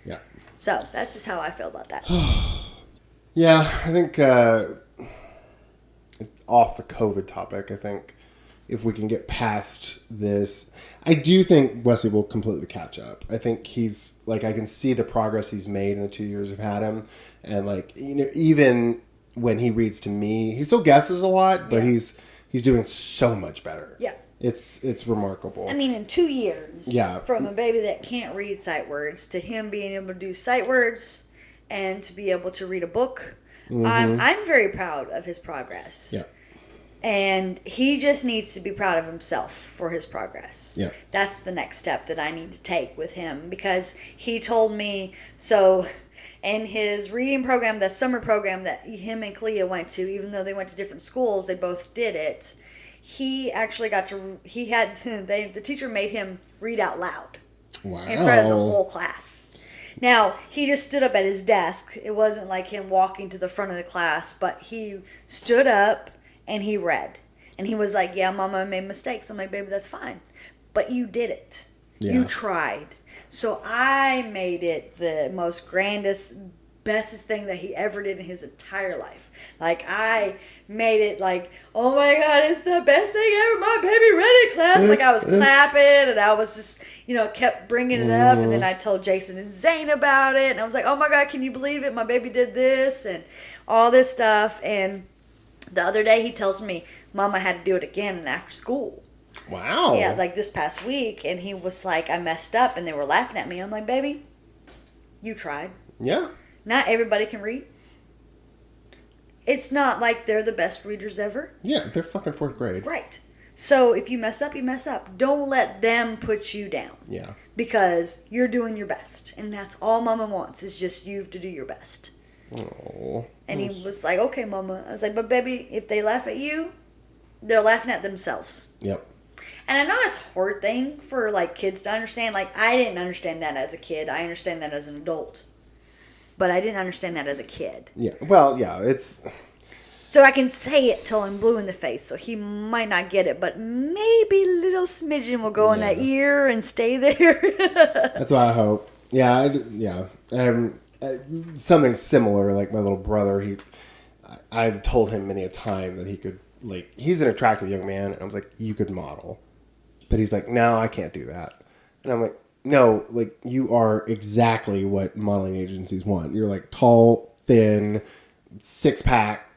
Yeah. So that's just how I feel about that. Yeah, I think off the COVID topic, I think if we can get past this, I do think Wesley will completely catch up. I think he's, like, I can see the progress he's made in the 2 years I've had him. And, like, even when he reads to me, he still guesses a lot, but he's doing so much better. Yeah. It's remarkable. I mean, in 2 years, yeah, from a baby that can't read sight words to him being able to do sight words and to be able to read a book, I'm very proud of his progress. Yeah. And he just needs to be proud of himself for his progress. Yeah. That's the next step that I need to take with him, because he told me, so in his reading program, the summer program that him and Clea went to, even though they went to different schools, they both did it. He actually the teacher made him read out loud. Wow. In front of the whole class. Now, he just stood up at his desk. It wasn't like him walking to the front of the class, but he stood up and he read. And he was like, yeah, Mama made mistakes. I'm like, baby, that's fine. But you did it. Yeah. You tried. So I made it the most grandest, bestest thing that he ever did in his entire life. Like, I made it like, oh my God, it's the best thing ever. My baby read it, class. Like, I was clapping, and I was just, kept bringing it up. And then I told Jason and Zane about it. And I was like, oh my God, can you believe it? My baby did this and all this stuff. And the other day he tells me Mama had to do it again and after school. Wow. Yeah, like this past week. And he was like, I messed up, and they were laughing at me. I'm like, baby, you tried. Yeah. Not everybody can read. It's not like they're the best readers ever. Yeah, they're fucking 4th grade. Right. So if you mess up, you mess up. Don't let them put you down. Yeah. Because you're doing your best. And that's all Mama wants, is just you to do your best. Oh. And he was like, okay, Mama. I was like, but baby, if they laugh at you, they're laughing at themselves. Yep. And I know that's a hard thing for, kids to understand. I didn't understand that as a kid. I understand that as an adult. But I didn't understand that as a kid. Yeah. Well, yeah, it's... So I can say it till I'm blue in the face, so he might not get it, but maybe a little smidgen will go in that ear and stay there. That's what I hope. Yeah, something similar, like my little brother, I've told him many a time that he could, he's an attractive young man, and I was like, you could model. But he's like, no, I can't do that. And I'm like, no, you are exactly what modeling agencies want. You're tall, thin, 6-pack.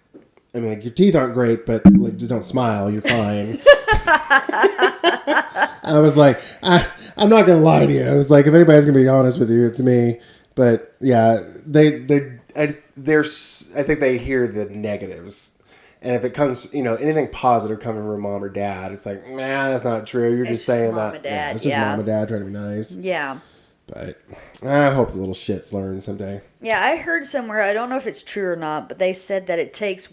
I mean, your teeth aren't great, but just don't smile. You're fine. I was like, I'm not gonna lie to you. I was like, if anybody's gonna be honest with you, it's me. But yeah, I think they hear the negatives, and if it comes, anything positive coming from mom or dad, it's like, nah, that's not true. You're just saying mom that. And dad, it's just mom and dad trying to be nice. Yeah. But I hope the little shits learn someday. Yeah, I heard somewhere, I don't know if it's true or not, but they said that it takes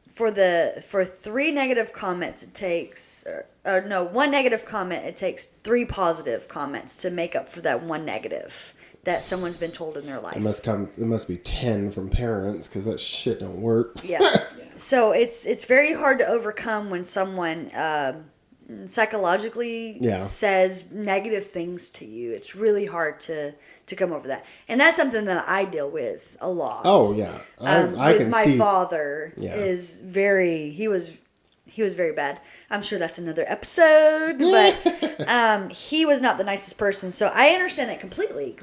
for 3 negative comments, one negative comment, it takes 3 positive comments to make up for that one negative that someone's been told in their life. It must be 10 from parents, because that shit don't work. Yeah. So it's very hard to overcome when someone psychologically says negative things to you. It's really hard to come over that, and that's something that I deal with a lot. Oh yeah, I can see. My father is very. He was very bad. I'm sure that's another episode, but he was not the nicest person. So I understand that completely.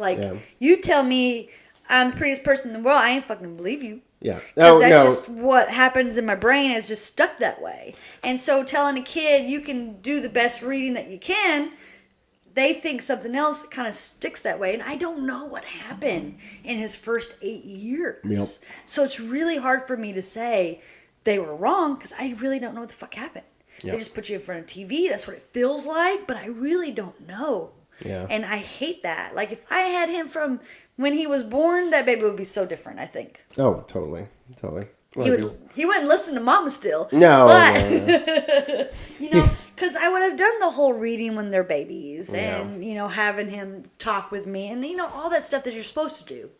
You tell me I'm the prettiest person in the world, I ain't fucking believe you. Yeah. Because that's just what happens in my brain. Is just stuck that way. And so telling a kid you can do the best reading that you can, they think something else kind of sticks that way. And I don't know what happened in his first 8 years. Yep. So it's really hard for me to say they were wrong, because I really don't know what the fuck happened. Yep. They just put you in front of TV. That's what it feels like. But I really don't know. Yeah. And I hate that. If I had him from when he was born, that baby would be so different, I think. Oh, totally. Well, he wouldn't listen to Mama still. No. But, because I would have done the whole reading when they're babies and, having him talk with me and, all that stuff that you're supposed to do.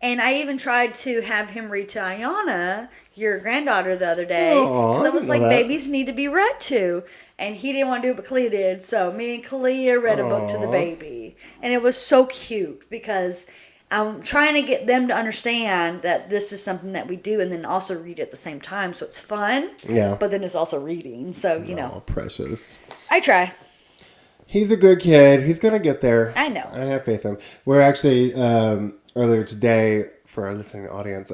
And I even tried to have him read to Ayana, your granddaughter, the other day. Because I was like, babies need to be read to. And he didn't want to do it, but Clea did. So me and Clea read a book to the baby. And it was so cute, because I'm trying to get them to understand that this is something that we do, and then also read at the same time. So it's fun. Yeah. But then it's also reading. So, Oh, precious. I try. He's a good kid. He's going to get there. I know. I have faith in him. We're actually... earlier today, for our listening audience,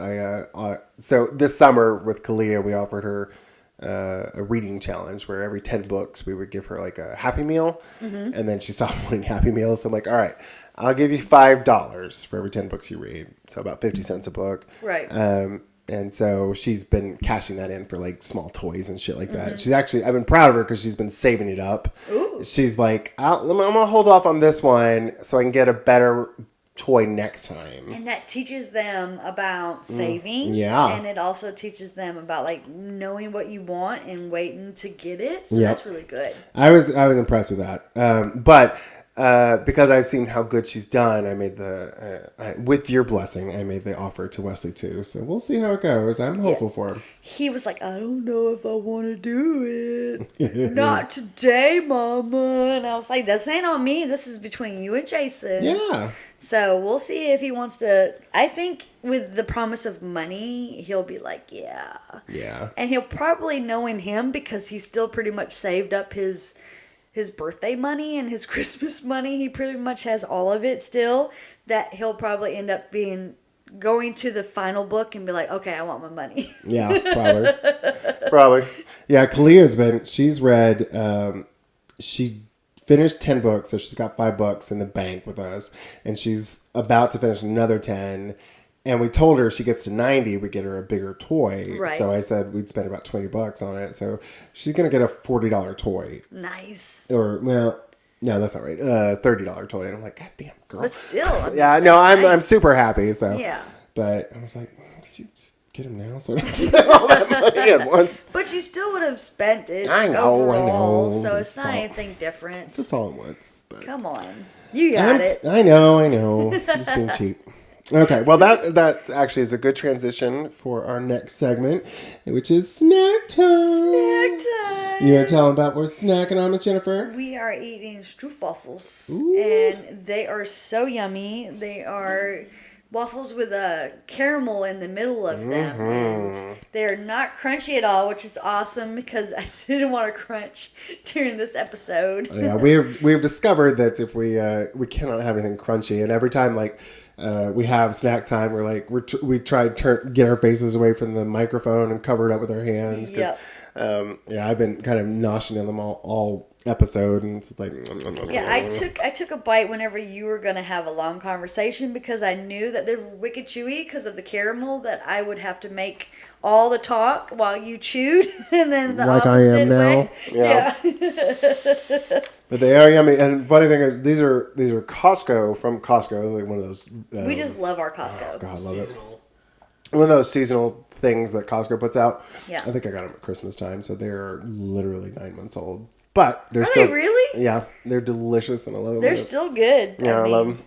so this summer with Kalia, we offered her a reading challenge where every 10 books we would give her a Happy Meal, and then she stopped wanting Happy Meals. So I'm like, all right, I'll give you $5 for every 10 books you read, so about 50 cents a book. Right. And so she's been cashing that in for like small toys and shit like that. She's actually, I've been proud of her because she's been saving it up. Ooh. She's like, I'm going to hold off on this one so I can get a better toy next time. And that teaches them about saving. Yeah. And it also teaches them about like knowing what you want and waiting to get it. So Yep. that's really good. I was impressed with that. But because I've seen how good she's done, I made with your blessing, I made the offer to Wesley too. So we'll see how it goes. I'm hopeful for him. He was like, I don't know if I want to do it. Not today, Mama. And I was like, this ain't on me. This is between you and Jason. Yeah. So we'll see if he wants to. I think with the promise of money, he'll be like, yeah. Yeah. And he'll probably, knowing him, because he's still pretty much saved up his birthday money and his Christmas money. He pretty much has all of it still. That he'll probably end up going to the final book and be like, okay, I want my money. Yeah, probably. Yeah, she's read, she finished 10 books, so she's got 5 books in the bank with us, and she's about to finish another 10, and we told her if she gets to 90, we get her a bigger toy. Right. So I said we'd spend about $20 on it, so she's going to get a $40 toy. Nice. Or, well, no, that's not right, $30 toy, and I'm like, God damn, girl. But still. I mean, Yeah, no, I'm nice. super happy, so. Yeah. But I was like, could you just get him now so I don't spend all that money at once? But you still would have spent it I know. overall, so it's It's not all- anything different. It's just all at once. But Come on. You got it. I know. I'm just being cheap. Okay, well that actually is a good transition for our next segment, which is snack time. Snack time. You want to tell them about what we're snacking on, Miss Jennifer? We are eating Stroopwafels, Ooh. and they are so yummy. They are waffles with a caramel in the middle of them, and they're not crunchy at all, which is awesome because I didn't want to crunch during this episode. Yeah, we've discovered that if we cannot have anything crunchy, and every time we have snack time, we're like we try to get our faces away from the microphone and cover it up with our hands. Yep. I've been kind of noshing on them all episode, and it's like Yeah, I took a bite whenever you were going to have a long conversation because I knew that they were wicked chewy because of the caramel, that I would have to make all the talk while you chewed, and then the like I am opposite now. way. Yeah. But they are yummy. And funny thing is, these are Costco, from Costco, like one of those. We just love our Costco. Oh, God, I love it. Seasonal. One of those seasonal things that Costco puts out. Yeah. I think I got them at Christmas time, so they're literally 9 months old. But they're Are still. they really? Yeah, they're delicious, and I love them. They're still good. Yeah, I love them.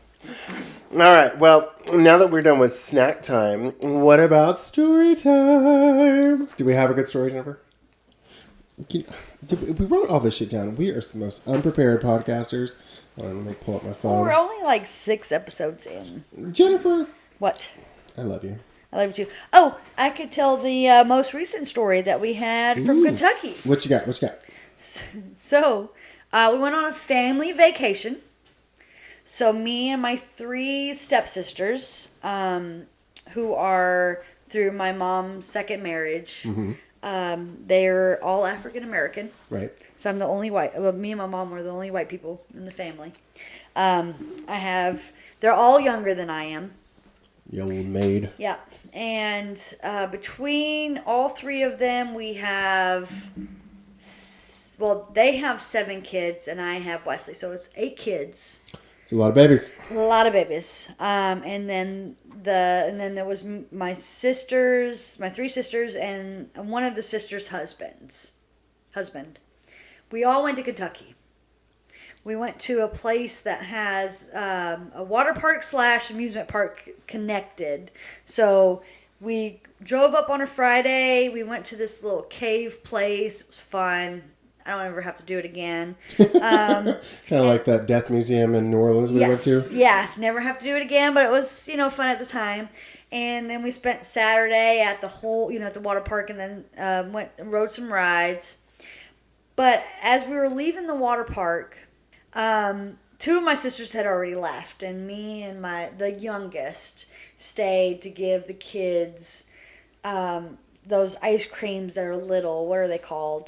All right. Well, now that we're done with snack time, what about story time? Do we have a good story, Jennifer? We wrote all this shit down. We are the most unprepared podcasters. Hold on, let me pull up my Well, phone. we're only like 6 episodes in. Jennifer, What? I love you. I love you too. Oh, I could tell the most recent story that we had from Ooh. Kentucky. What you got? So, we went on a family vacation. So, me and my 3 stepsisters, who are through my mom's second marriage, they're all African American. Right. So, I'm the only white. Well, me and my mom were the only white people in the family. They're all younger than I am. You old maid. Yeah. And between all 3 of them, we have. They have 7 kids, and I have Wesley, so it's 8 kids. It's a lot of babies. A lot of babies. And then there was my sisters, my 3 sisters, and one of the sisters' husband. We all went to Kentucky. We went to a place that has a water park / amusement park connected. So we drove up on a Friday. We went to this little cave place. It was fun. I don't ever have to do it again. Kind of like that death museum in New Orleans we went to. Yes, never have to do it again, but it was, fun at the time. And then we spent Saturday at the at the water park, and then went and rode some rides. But as we were leaving the water park, 2 of my sisters had already left, and me and the youngest stayed to give the kids those ice creams that are little. What are they called?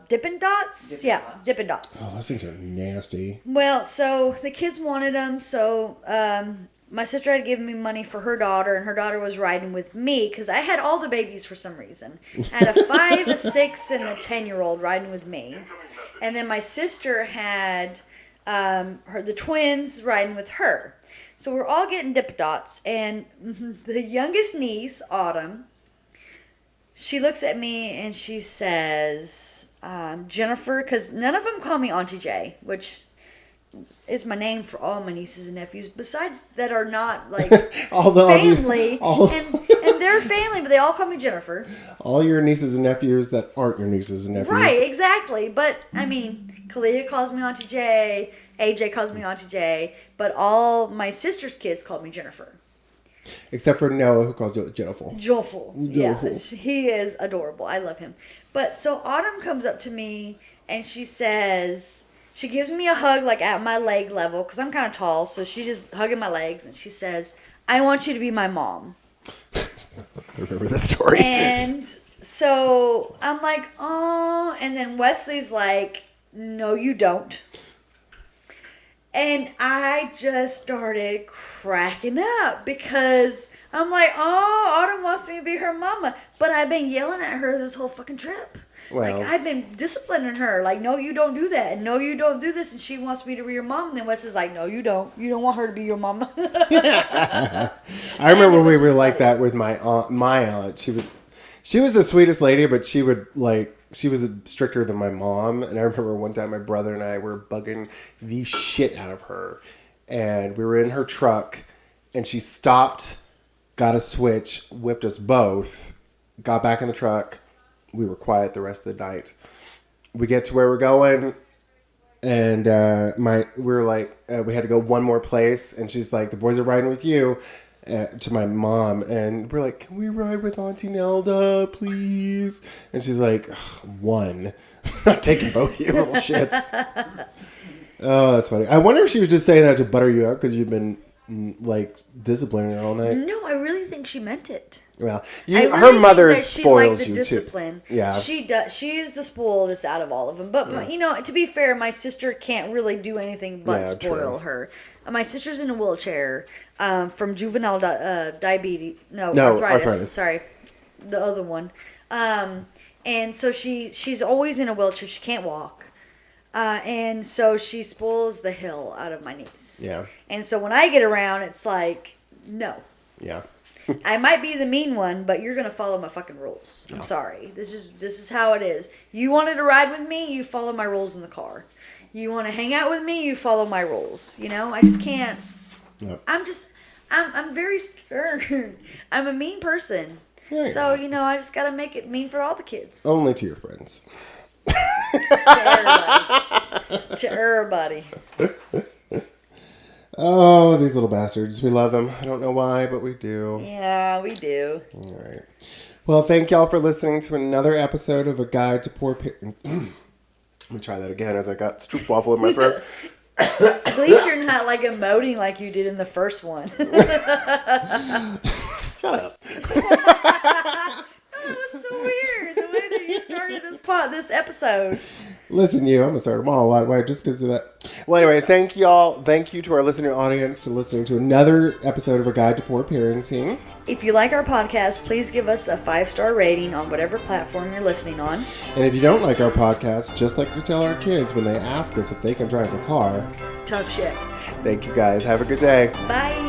Dippin' Dots? Dippin' Dots. Dippin' Dots. Oh, those things are nasty. Well, so the kids wanted them, so my sister had given me money for her daughter, and her daughter was riding with me because I had all the babies for some reason. I had a 5, a 6, and a 10-year-old riding with me. And then my sister had the twins riding with her. So we're all getting Dip-A-Dots, and the youngest niece, Autumn, she looks at me and she says, Jennifer, because none of them call me Auntie J, which is my name for all my nieces and nephews, besides that are not like all the family, and they're family, but they all call me Jennifer. All your nieces and nephews that aren't your nieces and nephews. Right, exactly. But, I mean, Kalia calls me Auntie J, AJ calls me Auntie J, but all my sister's kids called me Jennifer. Except for Noah, who calls you Jennifer. Joyful. Yeah, he is adorable. I love him. But so Autumn comes up to me and she says, she gives me a hug like at my leg level because I'm kind of tall. So she's just hugging my legs and she says, I want you to be my mom. I remember this story. And so I'm like, oh. And then Wesley's like, no, you don't. And I just started cracking up because I'm like, oh, Autumn wants me to be her mama. But I've been yelling at her this whole fucking trip. Well, like, I've been disciplining her. Like, no, you don't do that. And no, you don't do this. And she wants me to be your mom. And then Wes is like, no, you don't. You don't want her to be your mama. I remember we were like that with my aunt. She was the sweetest lady, but she was stricter than my mom. And I remember one time my brother and I were bugging the shit out of her. And we were in her truck and she stopped, got a switch, whipped us both, got back in the truck. We were quiet the rest of the night. We get to where we're going and we had to go one more place. And she's like, the boys are riding with you. To my mom, and we're like, can we ride with Auntie Nelda, please? And she's like, one. I'm not taking both of you little shits. Oh, that's funny. I wonder if she was just saying that to butter you up because you've been like disciplining her all night. No, I really think she meant it. Well, her mother spoils you discipline. Too. Yeah, she does. She is the spoiledest out of all of them. But to be fair, my sister can't really do anything but spoil her. My sister's in a wheelchair from juvenile diabetes. No, arthritis. Sorry, the other one. And so she's always in a wheelchair. She can't walk. And so she spoils the hell out of my niece. Yeah. And so when I get around, it's like, no. Yeah. I might be the mean one, but you're gonna follow my fucking rules. I'm sorry. This is how it is. You wanted to ride with me, you follow my rules in the car. You want to hang out with me, you follow my rules. You know, I just can't. No. I'm very stern. I'm a mean person. So I just gotta make it mean for all the kids. Only to your friends. To everybody. Oh, these little bastards. We love them. I don't know why, but we do. Yeah, we do. All right. Well, thank y'all for listening to another episode of A Guide to Poor Parents. Let me try that again as I got stroopwafel in my throat. At least you're not like emoting like you did in the first one. Shut up. That was so weird, the way that you started this episode. Listen, I'm going to start them all a lot way just because of that. Well, anyway, thank y'all. Thank you to our listening audience for listening to another episode of A Guide to Poor Parenting. If you like our podcast, please give us a 5-star rating on whatever platform you're listening on. And if you don't like our podcast, just like we tell our kids when they ask us if they can drive the car. Tough shit. Thank you guys. Have a good day. Bye.